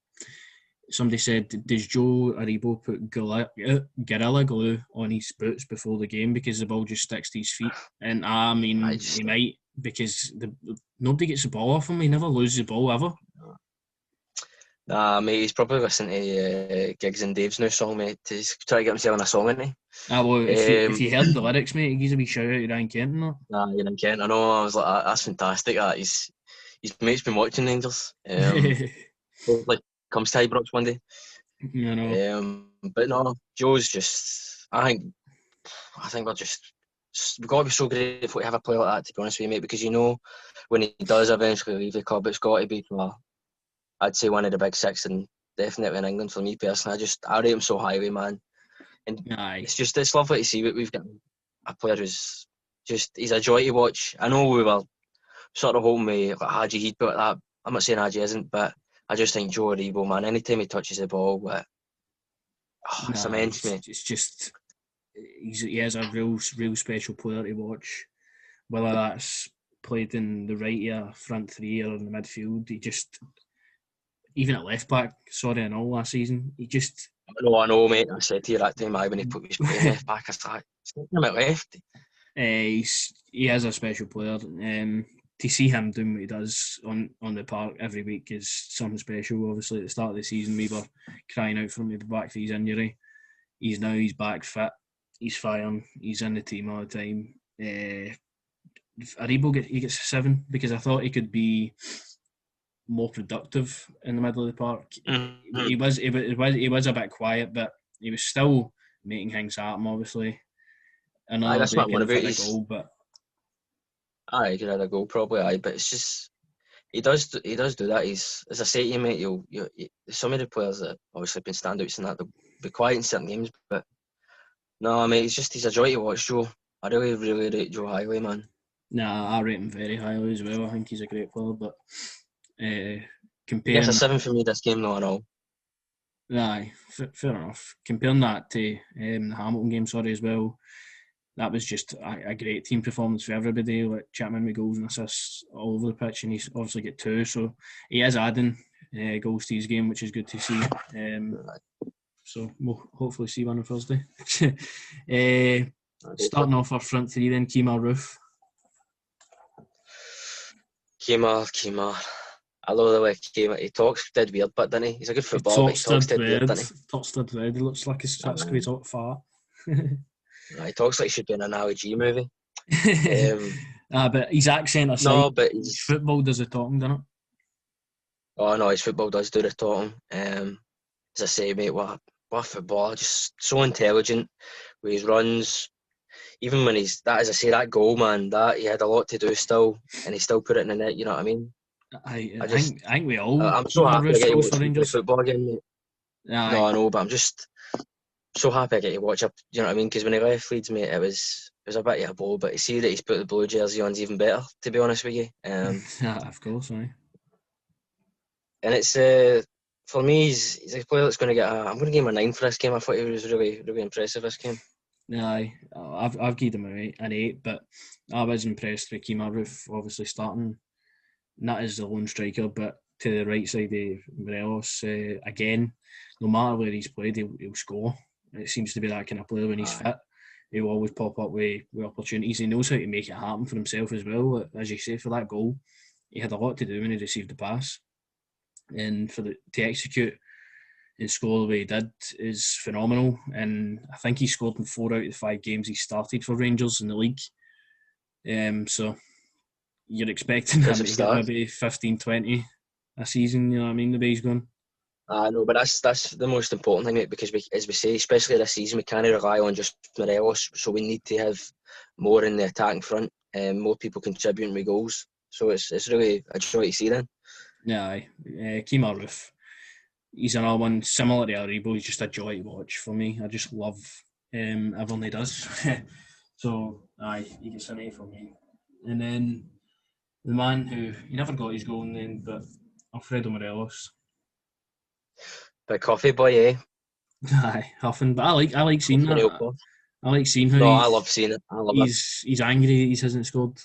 Somebody said, does Joe Aribo put Gorilla Glue on his boots before the game because the ball just sticks to his feet? And I mean, he might, because nobody gets the ball off him. He never loses the ball ever.
Nah, mate, he's probably listening to Giggs and Dave's new song, mate. He's trying to get himself in a song, isn't he?
Well, if you heard the lyrics, mate, he gives a wee shout out to Ryan Kent and that.
Nah, Ryan Kent, I know. I was like, that's fantastic. His mate's been watching Rangers. Hopefully comes to Ibrox one day.
You know.
But no, Joe's just. I think we've got to be so grateful to have a player like that, to be honest with you, mate, because you know when he does eventually leave the club, it's got to be I'd say one of the big 6 and definitely in England for me personally. I rate him so highly, man. And it's lovely to see that we've got a player who's he's a joy to watch. I know we were sort of hoping with Haji he'd put that. I'm not saying Haji isn't, but I just think Joe Aribo, man, anytime he touches the ball, it's immense, mate.
It's just he is a real special player to watch. Whether that's played in the right front 3 or in the midfield, he just, even at left back, and all last season, he just.
I know, mate. I said to you that time, when he put his playing left back, I thought, it's him at left.
He is a special player. To see him doing what he does on the park every week is something special. Obviously, at the start of the season, we were crying out for him to be back for his injury. He's back fit. He's firing. He's in the team all the time. Aribo he gets a 7 because I thought he could be more productive in the middle of the park.
Mm-hmm.
He was a bit quiet, but he was still making things happen. Obviously, another
That's
day
what I'm on
could have
about.
had a goal, but
He could have had a goal probably. But it's just he does do that. He's, as I say to you, mate. Some of the players that obviously been standouts in that, they'll be quiet in certain games, but no, mate. He's a joy to watch, Joe. I really rate Joe highly, man.
nah, I rate him very highly as well. I think he's a great player, but
He
comparing
gets a 7 for me this game, no, no.
aye, fair enough. Comparing that to the Hamilton game, as well, that was just a great team performance for everybody. Like Chapman with goals and assists all over the pitch, and he's obviously got 2, so he is adding goals to his game, which is good to see. So we'll hopefully see one on Thursday. Starting off our front three then, Kemar Roofe.
Kemar. I love the way Kemar, he talks dead weird, but doesn't he? He's a good footballer, but he talks dead weird, doesn't he?
Talks dead red. He looks like he's trying to squeeze out far.
He talks like he should be in an Ali G movie.
But his accent aside,
No, but
his football does the talking, doesn't it?
Oh no, his football does do the talking. As I say, mate, what a footballer! Just so intelligent with his runs. Even when that goal, man, that he had a lot to do still, and he still put it in the net. You know what I mean?
I think we all.
I'm so happy I get to watch
for Rangers.
football again, mate. No, I know, but I'm just so happy I get to watch it. You know what I mean? Because when he left Leeds, mate, it was a bit of a blow. But to see that he's put the blue jersey on is even better. To be honest with you,
of course, aye.
And it's for me, he's a player that's going to get. I'm going to give him a 9 for this game. I thought he was really impressive this game.
Aye, I've given him an 8, but I was impressed with Kemar Roofe obviously starting, not as the lone striker, but to the right side of Morelos. Again, no matter where he's played, he'll score. It seems to be that kind of player when he's fit. He'll always pop up with opportunities. He knows how to make it happen for himself as well. As you say, for that goal, he had a lot to do when he received the pass. And to execute and score the way he did is phenomenal. And I think he scored in 4 out of the 5 games he started for Rangers in the league. So you're expecting him to get maybe 15, 20 a season, you know what I mean, the way he's going.
I know, but that's the most important thing, mate, because as we say, especially this season, we can't rely on just Morelos, so we need to have more in the attacking front and more people contributing with goals. So it's really a joy to see then.
Yeah, Kemar Roofe, he's another one similar to Aribo. He's just a joy to watch for me. I just love everything he does. So, he gets an 8 for me. And then the man who he never got his goal in the end, but Alfredo Morelos.
Big coffee boy, eh?
Aye, huffing. But I like seeing that. I like seeing how
I love seeing it. I love it.
He's angry he hasn't scored.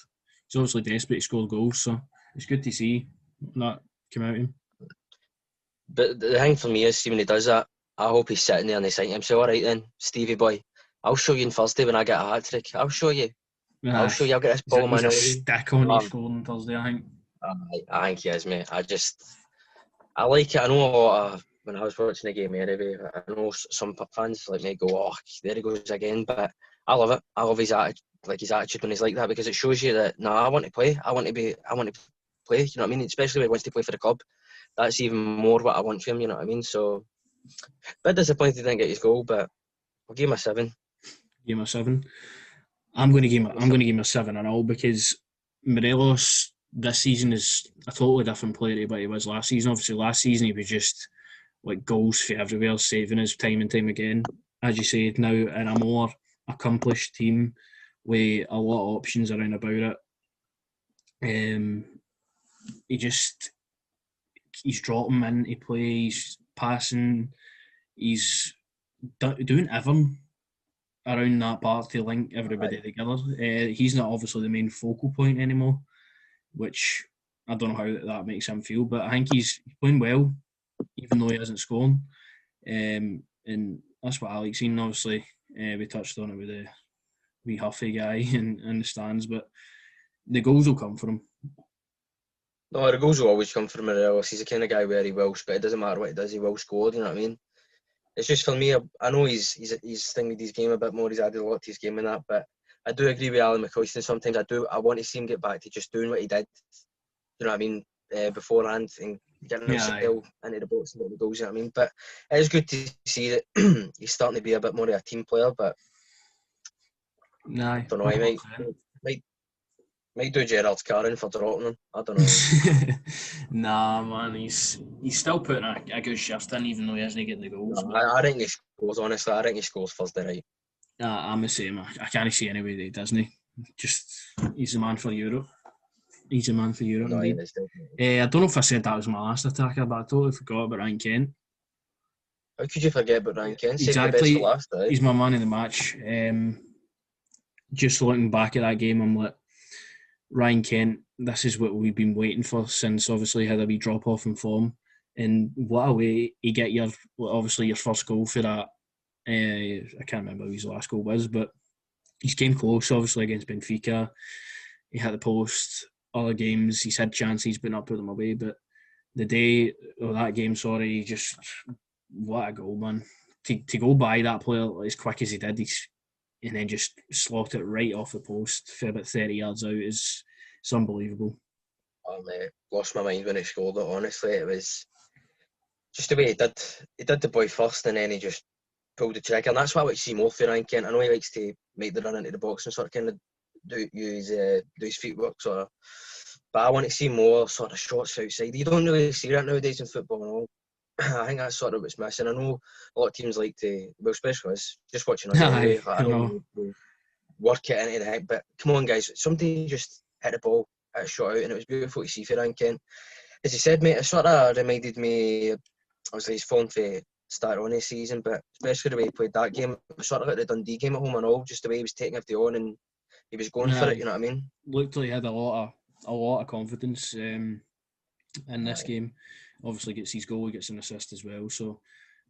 He's obviously desperate to score goals, so it's good to see that come out of him.
But the thing for me is, see, when he does that, I hope he's sitting there and he's saying to himself, all right then, Stevie boy, I'll show you on Thursday when I get a hat-trick. I'll show you. I'll show you. I'll get this ball, man.
He's a stick on his score on Thursday, I think.
I think he is, mate. I like it. I know a lot of, when I was watching the game anyway, I know some fans like me go, oh, there he goes again. But I love it. I love his attitude when he's like that, because it shows you that, I want to play. I want to play. You know what I mean? Especially when he wants to play for the club. That's even more what I want from him. You know what I mean? So, a bit disappointed he didn't get his goal, but I'll give him a 7.
Give him a 7. I'm going to give him a 7.5 because Morelos this season is a totally different player to what he was last season. Obviously, last season he was just like goals for everywhere, saving us time and time again. As you said, now in a more accomplished team with a lot of options around about it. He's dropping into play, he's passing, he's doing everything around that part to link everybody together. He's not obviously the main focal point anymore, which I don't know how that makes him feel, but I think he's playing well, even though he hasn't scored. And that's what I like seeing. Obviously, we touched on it with the wee Huffy guy in the stands, but the goals will come for him.
No, the goals will always come from Morelos. He's the kind of guy where he will, but it doesn't matter what he does, he will score. You know what I mean? It's just for me. I know he's stinged his game a bit more. He's added a lot to his game in that, but I do agree with Alan McCoyston. Sometimes I want to see him get back to just doing what he did. You know what I mean? beforehand and getting himself into the box and getting the goals, you know what I mean? But it is good to see that he's starting to be a bit more of a team player, but I don't know, he might do Gerrard's Karen for dropping him. I don't know.
Nah, man, he's still putting a good shift in, even though he hasn't getting the goals.
No, I think he scores, honestly. I think he scores Thursday night.
I'm the same. I can't see any way that he doesn't. Just, he's a man for Europe. He's a man for Europe,
No,
indeed. I don't know if I said that was my last attacker, but I totally forgot about Ryan Kent.
How could you forget about Ryan Kent?
Exactly.
The best for last,
he's my man in the match. Just looking back at that game, I'm like, Ryan Kent, this is what we've been waiting for since obviously had a wee drop off in form. And what a way you get your first goal for that. I can't remember who his last goal was, but he's came close obviously against Benfica. He hit the post. Other games he's had chances but not put them away. But the day of that game, he just, what a goal, man. To go by that player as quick as he did, and then just slot it right off the post for about 30 yards out it's unbelievable.
Oh, mate, lost my mind when he scored it, honestly. It was just the way he did the boy first and then he just pulled the trigger, and that's what I like to see more for Ryan Kent. I know he likes to make the run into the box and sort of kind of do his feetwork, sort of, but I want to see more sort of shots outside. You don't really see that nowadays in football and all. I think that's sort of what's missing. I know a lot of teams like to, well, especially us, just watching us anyway. I know we work it into the heck, but come on, guys, somebody just hit the ball, hit a shot out, and it was beautiful to see for Ryan Kent. As you said, mate, it sort of reminded me, obviously, he's formed for start on this season, but especially the way he played that game, it was sort of like the Dundee game at home and all, just the way he was taking everything on and he was going for it, you know what I mean?
Looked like he had a lot of confidence in this game. Obviously gets his goal, he gets an assist as well. So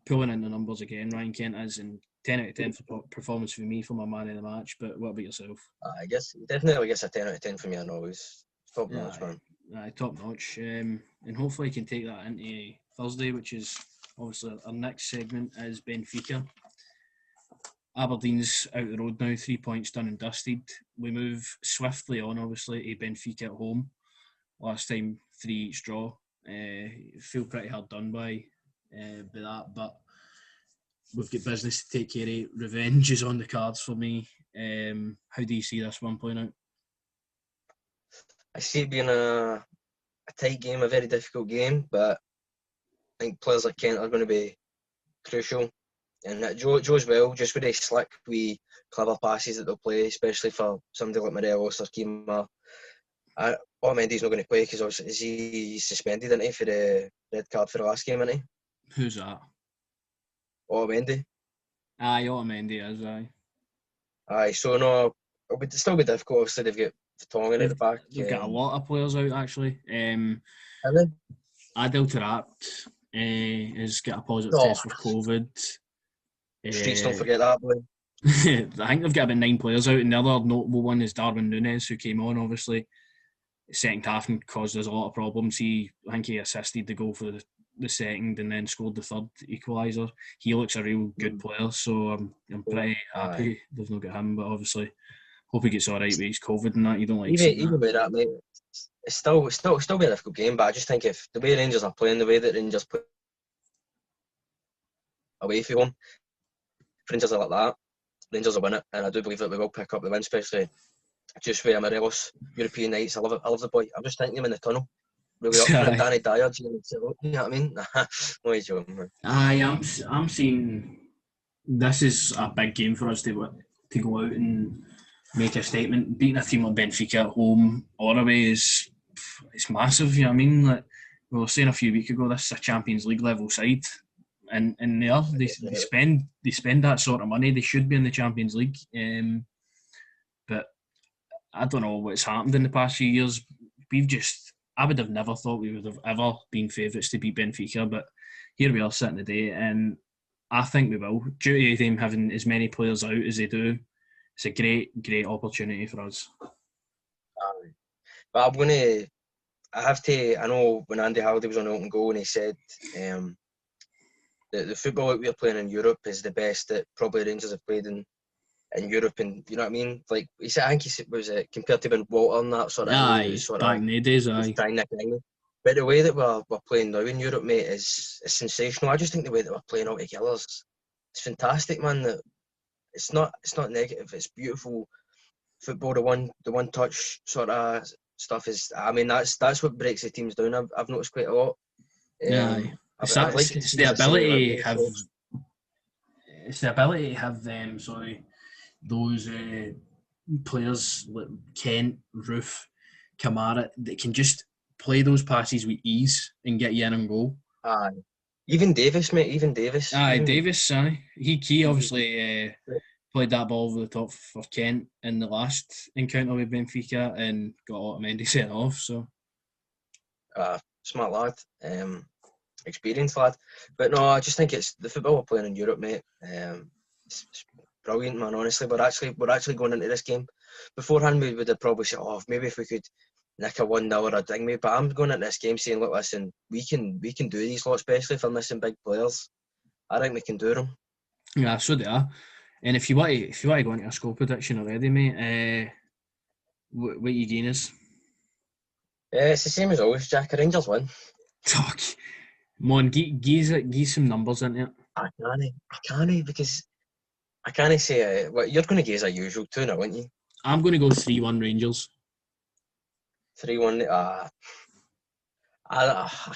pulling in the numbers again, Ryan Kent is, and 10 out of 10 for performance for me for my man in the match. But what about yourself?
I guess definitely gets a 10 out of 10 for me. I know he's top notch, man.
Top notch, and hopefully he can take that into Thursday, which is obviously our next segment is Benfica. Aberdeen's out the road now, 3 points done and dusted. We move swiftly on, obviously, to Benfica at home. Last time 3 each draw. Feel pretty hard done by that, but we've got business to take care of. Revenge is on the cards for me. How do you see this one playing out?
I see it being a tight game, a very difficult game, but I think players like Kent are going to be crucial. And Joe as well, just with the slick, wee clever passes that they'll play, especially for somebody like Morelos or Kima. Otamendi's not going to play because obviously he's suspended, isn't he, for the red card for the last game, isn't he?
Who's that?
Otamendi.
Aye, Otamendi is, aye.
Aye, so no, it'll still be difficult. Obviously, they've got Vertonghen at the back.
They've got a lot of players out, actually.
Have they?
Adel Taarabt has got a positive test for COVID.
Streets don't forget that, boy.
I think they've got about 9 players out, and the other notable one is Darwin Núñez, who came on, obviously, second half and caused us a lot of problems. I think he assisted the goal for the second and then scored the third equaliser. He looks a real good player, so I'm pretty happy they've not got him, but obviously hope he gets alright with his COVID and that. You don't like
even with that, mate, it's still be a difficult game, but I just think if the way Rangers are playing, the way that Rangers play away from home, if Rangers are like that, Rangers will win it, and I do believe that we will pick up the win, especially just with Morelos, European nights. I love the boy. I'm just thinking him in the tunnel, really up for Danny Dyer. You know what I mean? No, he's joking, man.
I'm seeing this is a big game for us to go out and make a statement. Beating a team like Benfica at home or away it's massive. You know what I mean? Like we were saying a few weeks ago, this is a Champions League level side. And they spend that sort of money. They should be in the Champions League. But I don't know what's happened in the past few years. I would have never thought we would have ever been favourites to beat Benfica, but here we are sitting today, and I think we will. Due to them having as many players out as they do, it's a great opportunity for us.
But I know when Andy Halliday was on open goal and he said the football that we're playing in Europe is the best that probably Rangers have played in Europe, and you know what I mean? Like he said, I think he said, was it compared to when Walter and that sort of
back in the days,
trying Nick Ringley. But the way that we're playing now in Europe, mate, is sensational. I just think the way that we're playing all together is it's fantastic, man. That it's not negative. It's beautiful football. The one touch sort of stuff is. I mean, that's what breaks the teams down. I've noticed quite a lot.
Yeah,
I'd like to
it's
see
the
the same
ability
level
to have.
of
It's the ability to have them. Sorry, those players like Kent, Roof, Kamara that can just play those passes with ease and get you in and goal.
even Davis, mate. Even Davis.
Aye,
Even,
Davis, he obviously played that ball over the top for Kent in the last encounter with Benfica and got Otamendi sent off. So
smart lad, experienced lad. But no, I just think it's the football we're playing in Europe, mate. It's brilliant, man. Honestly, we're actually going into this game. Beforehand, we would have probably said, "Oh, maybe if we could nick a 1-0 or a ding me." But I'm going into this game saying, "Look, listen, we can do these lots, especially if they're missing big players. I think we can do them."
yeah, so they are. And if you want to go into a score prediction already, mate, what you gain is?
It's the same as always, Jack. Rangers win.
Talk. Come on, give some numbers into it.
I can't because I can't say what you're going to gaze as usual 2-0, aren't you?
I'm going to go 3-1 Rangers.
3-1. I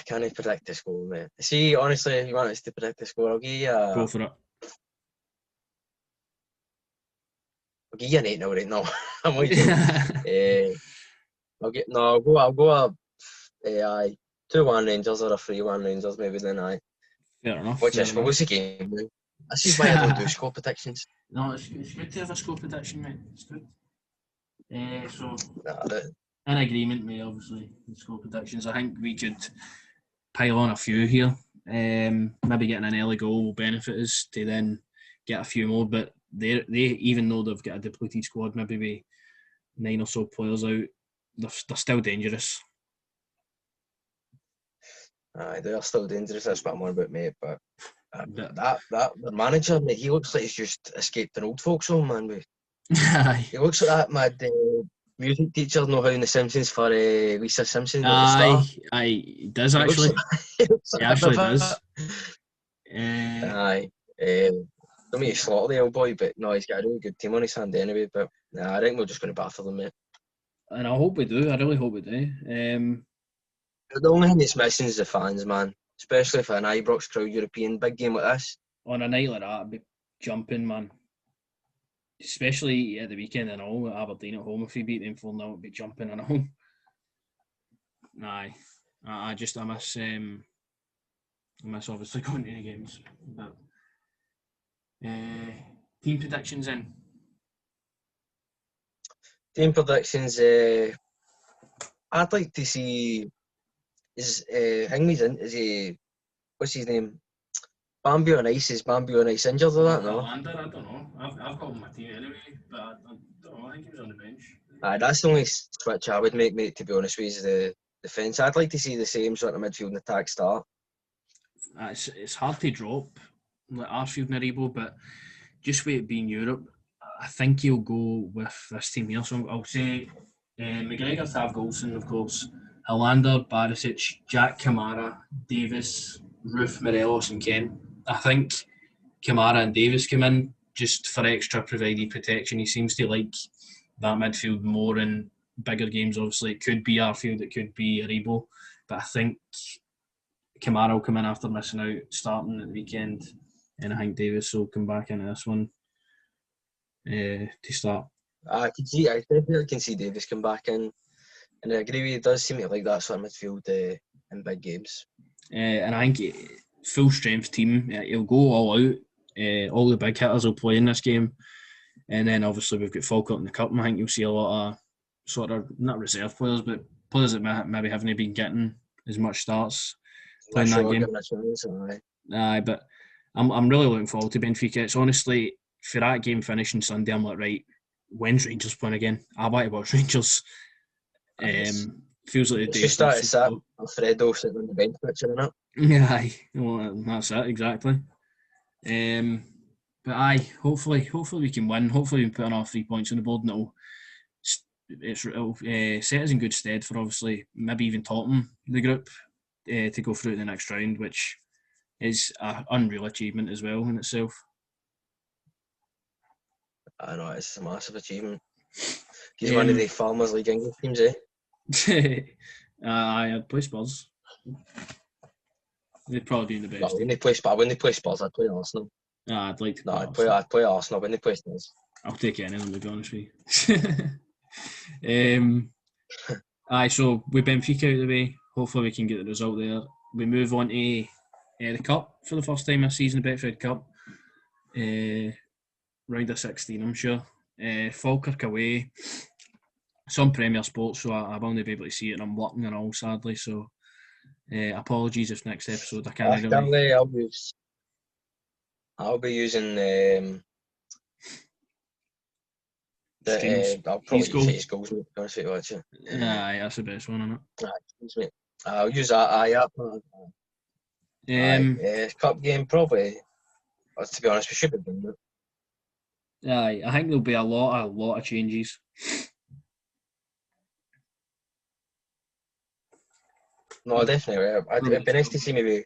can't predict the score, mate. See, honestly, if you want us to predict the score, I'll give you
Go for it.
I'll give you an 8-0 right now. I'm waiting. I'll go 2-1 Rangers or a 3-1 Rangers maybe then
Fair enough.
Which is what's the game now? This is why I don't do score predictions.
No, it's good to have a score prediction, mate. It's good. So in agreement, mate, obviously, with score predictions. I think we could pile on a few here. Maybe getting an early goal will benefit us to then get a few more. But they even though they've got a depleted squad, maybe with 9 or so players out, they're still dangerous.
They are still dangerous. That's what I'm on about, mate. But that manager, mate, he looks like he's just escaped an old folks' home, man. He looks like that mad music teacher, know how in The Simpsons for Lisa Simpson.
He does actually. He actually does.
Don't mean to slaughter the old boy, but no, he's got a really good team on his hand anyway. But I think we're just going to batter them, mate.
And I hope we do. I really hope we do.
The only thing that's missing is the fans, man. Especially for an Ibrox crowd European big game like this.
On a night like that, I'd be jumping, man. Especially at the weekend and all, at Aberdeen at home. If we beat them 4-0, I'd be jumping and all. I miss obviously going to the games. But team predictions in.
Team predictions. I'd like to see. Is he? What's his name? Bambi on Ice. Is Bambi on Ice injured or that? No.
I don't know. I've got him on my team anyway, but I don't know. I think he was on the bench.
That's the only switch I would make, mate. To be honest with you, is the defence. I'd like to see the same sort of midfield and attack start.
It's hard to drop like Arfield and Aribo, but just with it being Europe, I think he'll go with this team here. So I'll say McGregor to have Goldson, of course. Helander, Barisic, Jack Kamara, Davis, Roof, Morelos and Kent. I think Kamara and Davis come in just for extra provided protection. He seems to like that midfield more in bigger games. Obviously, it could be Arfield, it could be Aribo, but I think Kamara will come in after missing out starting at the weekend, and I think Davis will come back into this one to start.
I definitely can see Davis come back in. And I agree with you, it does seem to like that sort of midfield in big games.
And I think full strength team, he'll go all out. All the big hitters will play in this game. And then obviously we've got Falkirk in the Cup, and I think you'll see a lot of sort of, not reserve players, but players that maybe haven't been getting as much starts playing that game. But I'm really looking forward to Benfica. It's honestly, for that game finishing Sunday, I'm like, right, when's Rangers playing again? I want to watch Rangers. Feels like the day.
Just started sat Alfredo sitting on the bench picture, innit?
Yeah, well, that's it exactly. But hopefully we can win. Hopefully we can put another 3 points on the board, and it'll it'll set us in good stead for obviously maybe even topping the group to go through to the next round, which is an unreal achievement as well in itself.
I know, it's a massive achievement. He's one of the Farmers League English teams, eh?
I'd play Spurs. They'd probably be the best.
When they play Spurs, I'd play Arsenal.
I'd like to.
I'd play Arsenal when they play Spurs.
I'll take any of them, to be honest with you. So with Benfica out of the way, hopefully we can get the result there. We move on to the Cup for the first time this season, the Betfred Cup. Round of 16, I'm sure. Falkirk away. Some Premier Sports, so I will not be able to see it, and I'm working and all, sadly. So apologies if next episode I can't really.
I'll be using I'll probably use goals, mate. Honestly, watch it.
That's the best one, isn't it?
I'll use that. Cup game probably. To be honest, we should have done it.
I think there'll be a lot of changes.
No, definitely. It'd be nice to see maybe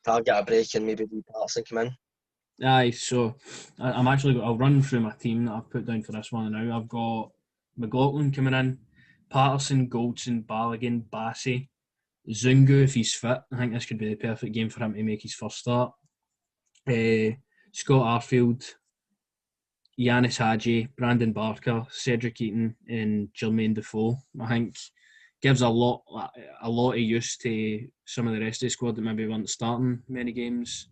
target a break and maybe do Patterson come in.
So I'll run through my team that I've put down for this one now. I've got McLaughlin coming in, Patterson, Goldson, Balogun, Bassey, Zungu if he's fit. I think this could be the perfect game for him to make his first start. Scott Arfield, Yanis Hadji, Brandon Barker, Cedric Eaton and Jermaine Defoe. I think gives a lot of use to some of the rest of the squad that maybe weren't starting many games.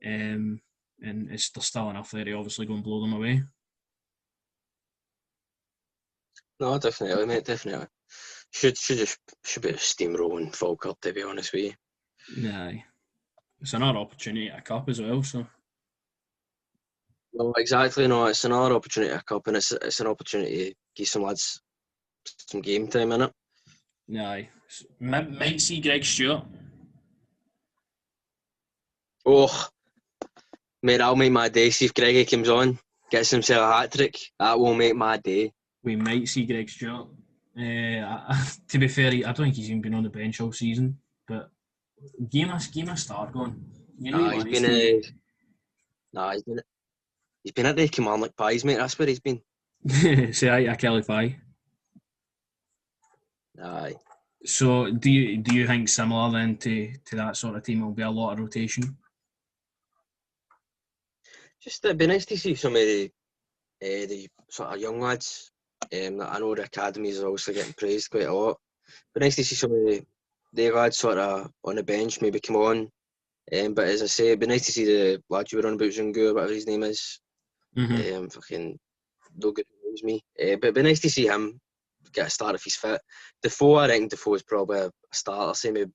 And there's still enough there to obviously go and blow them away.
No, definitely, mate, definitely. Should be steamrolling Falkirk, to be honest with you.
Aye. It's another opportunity at a cup as well, so.
No, exactly. No, it's another opportunity at a cup, and it's an opportunity to give some lads some game time in it.
Aye. Might see Greg Stewart.
Oh, mate, that'll make my day. See if Greggy comes on, gets himself a hat-trick. That will make my day.
We might see Greg Stewart. To be fair, I don't think he's even been on the bench all season, but game a start going. You know
he's been at the Kilmarnock Pies, mate. That's where he's been.
Say I qualify.
Aye.
So do you think similar then to that sort of team? Will be a lot of rotation.
Just it'd be nice to see some of the sort of young lads. I know the academies are obviously getting praised quite a lot. But nice to see some of the lads sort of on the bench maybe come on. But as I say, it'd be nice to see the lad you were on about, Zungu, or whatever his name is.
Mm-hmm.
Fucking no good knows me. But it'd be nice to see him get a start if he's fit. Defoe, I reckon Defoe is probably a starter. Same with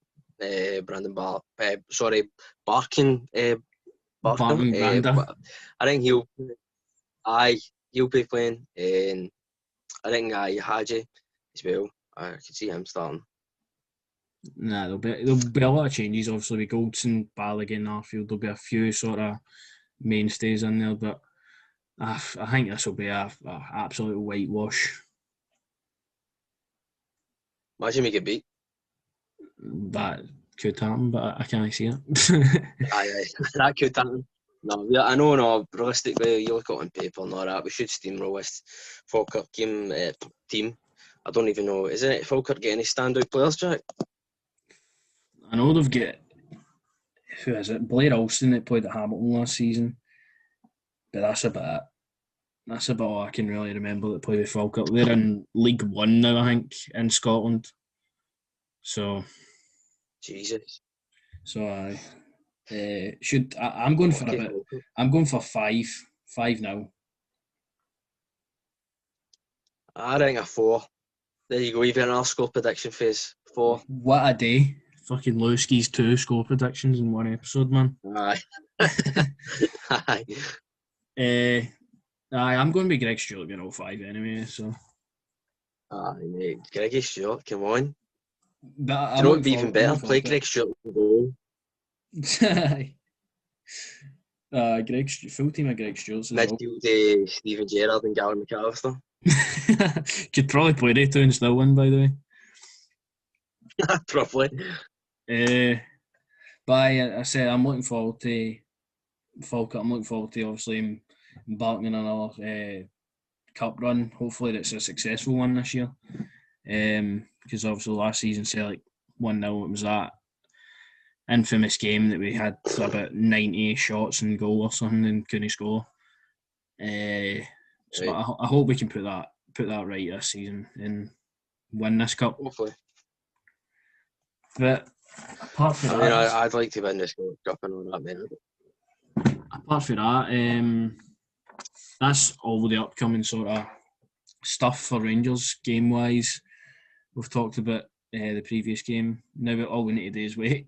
Barkin. But I think he'll be playing. And I think Hadji as well. I could see him starting.
Nah, there'll be a lot of changes. Obviously, with Goldson, Balogun, Arfield, there'll be a few sort of mainstays in there, but I think this will be a absolute whitewash.
Imagine we get beat.
That could happen, but I can't see it.
Aye, that could happen. No, I know. No, realistically, you look at it on paper and all that. We should steamroll this Falkirk team. I don't even know. Isn't it Falkirk getting any standout players, Jack?
I know they've got, who is it? Blair Alston that played at Hamilton last season, but that's about all I can really remember that played with Falkirk. They're in League One now, I think, in Scotland. So,
Jesus.
So I'm going for a bit. I'm going for 5-0.
I think a 4. There you go. Even our score prediction phase 4.
What a day! Fucking Lewski's 2 score predictions in one episode, man.
Aye.
Aye. I'm going to be Greg Stewart being 0-5 anyway. So.
Aye, mate. Greggy Stewart, come on.
But
do you know what would be even better? Play Greg Stewart in goal.
Full team of Greg Stewart.
Midfield to Stephen Gerrard and Gary McAllister.
Could probably play Ray 2 and still win, by the way.
Probably.
But I said I'm looking forward to Falkirk. I'm looking forward to obviously embarking on another cup run. Hopefully it's a successful one this year. Because obviously last season Celtic 1-0, it was that infamous game that we had about 90 shots and goal or something and couldn't score. So
Right.
I hope we can put that right this season and win this cup.
Hopefully.
But apart from
I mean,
that,
I'd like to win this cup and all that, man.
apart from that, that's all the upcoming sort of stuff for Rangers game wise. We've talked about the previous game. Now all we need to do is wait.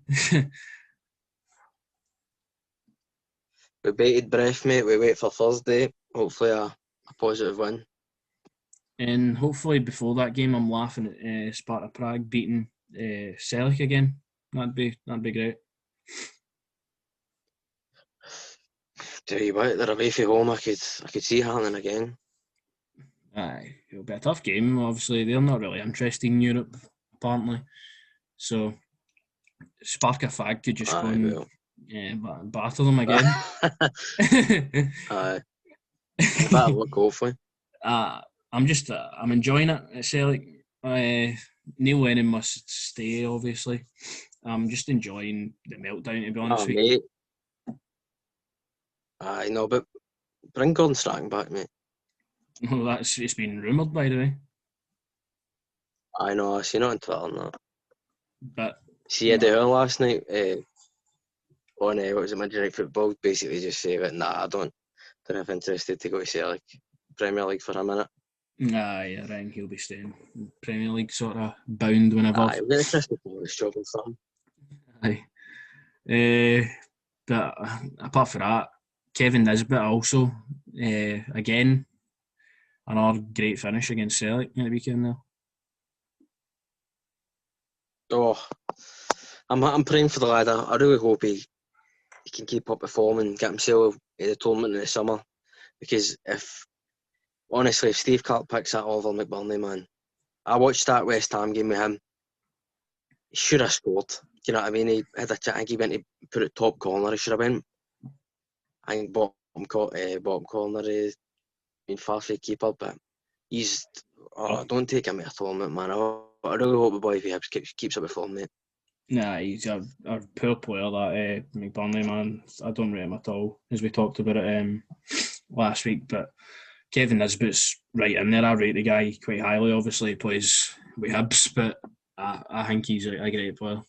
With bated breath, mate. We wait for Thursday. Hopefully a positive win.
And hopefully before that game, I'm laughing at Sparta Prague beating Celtic again. That'd be great.
Tell you what, they're away from home. I could see happening again.
Aye, it'll be a tough game. Obviously, they're not really interested in Europe, apparently. So Sparta Fag could just go and batter them again.
Aye. Better luck, hopefully.
I'm enjoying it at Celtic. Neil Lennon must stay, obviously. I'm just enjoying the meltdown, to be honest with you.
Mate. I know, but bring Gordon Strachan back, mate.
Well, it's been rumoured, by the way.
I know, I seen it on Twitter and that.
But
see Eddie Howe last night on what was it, Monday Night Football, basically just say that I don't have interested to go to Celtic Premier League for a minute.
Aye, I think he'll be staying. Premier League sort of bound whenever.
Aye, we'll get a Crystal Palace job or something.
Aye. But apart from that, Kevin Nisbet also, again, another great finish against Celtic at the weekend there.
Oh, I'm praying for the lad. I really hope he can keep up the form and get himself in the tournament in the summer. Because if Steve Clark picks that Oliver McBurney, man, I watched that West Ham game with him. He should have scored. Do you know what I mean? He had a chance. He went to put it top corner. He should have went. I think bottom corner. He's been far from keeper, but he's. Don't take him to a tournament, man. I really hope the boy, if he keeps up the form, mate.
Nah, he's a poor player, that McBurney, man. I don't rate him at all, as we talked about it last week. But Kevin Nisbet's right in there. I rate the guy quite highly. Obviously, he plays with Hibs, but I think he's a great player.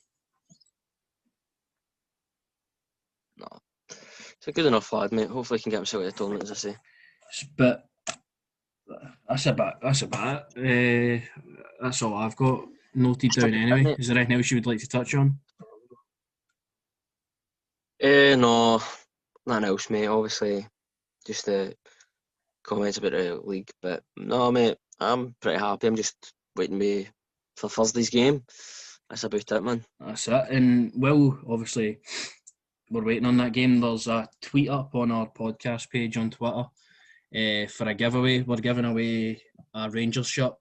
No, it's a good enough lad, mate. Hopefully, he can get himself to the tournament, as I say.
But that's about it. That's all I've got noted down anyway. Is there anything else you would like to touch on?
No, nothing else, mate. Obviously, just the comments about the league. But no, mate, I'm pretty happy. I'm just waiting for Thursday's game. That's about it, man.
That's it. And obviously, we're waiting on that game. There's a tweet up on our podcast page on Twitter for a giveaway. We're giving away a Rangers shirt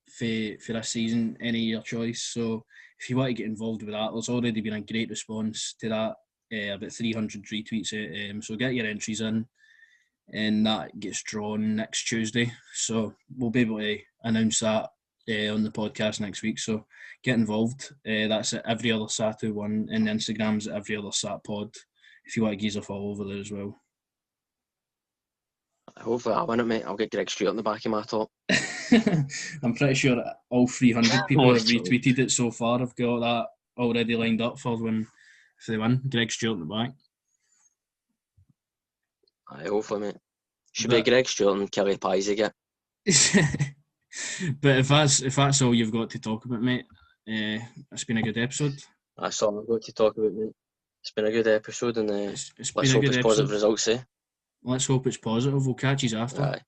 for this season, any your choice. So if you want to get involved with that, there's already been a great response to that. About 300 retweets. So get your entries in, and that gets drawn next Tuesday. So we'll be able to announce that on the podcast next week. So get involved. That's at Every Other Satu 1, and the Instagram's at Every Other Sat Pod. If you want to give us a follow over there as well.
Hopefully I'll win it, mate. I'll get Greg Stewart on the back of my top.
I'm pretty sure that all 300 people have retweeted it so far. I've got that already lined up for if they win. Greg Stewart in the back.
Aye, hopefully, mate. Should be Greg Stewart and Kelly Pies again.
But if that's all you've got to talk about, mate, it's been a good episode.
That's all I've got to talk about, mate. It's been a good episode, and
it's
let's hope it's positive results, eh?
Let's hope it's positive. We'll catch you after.
Aye.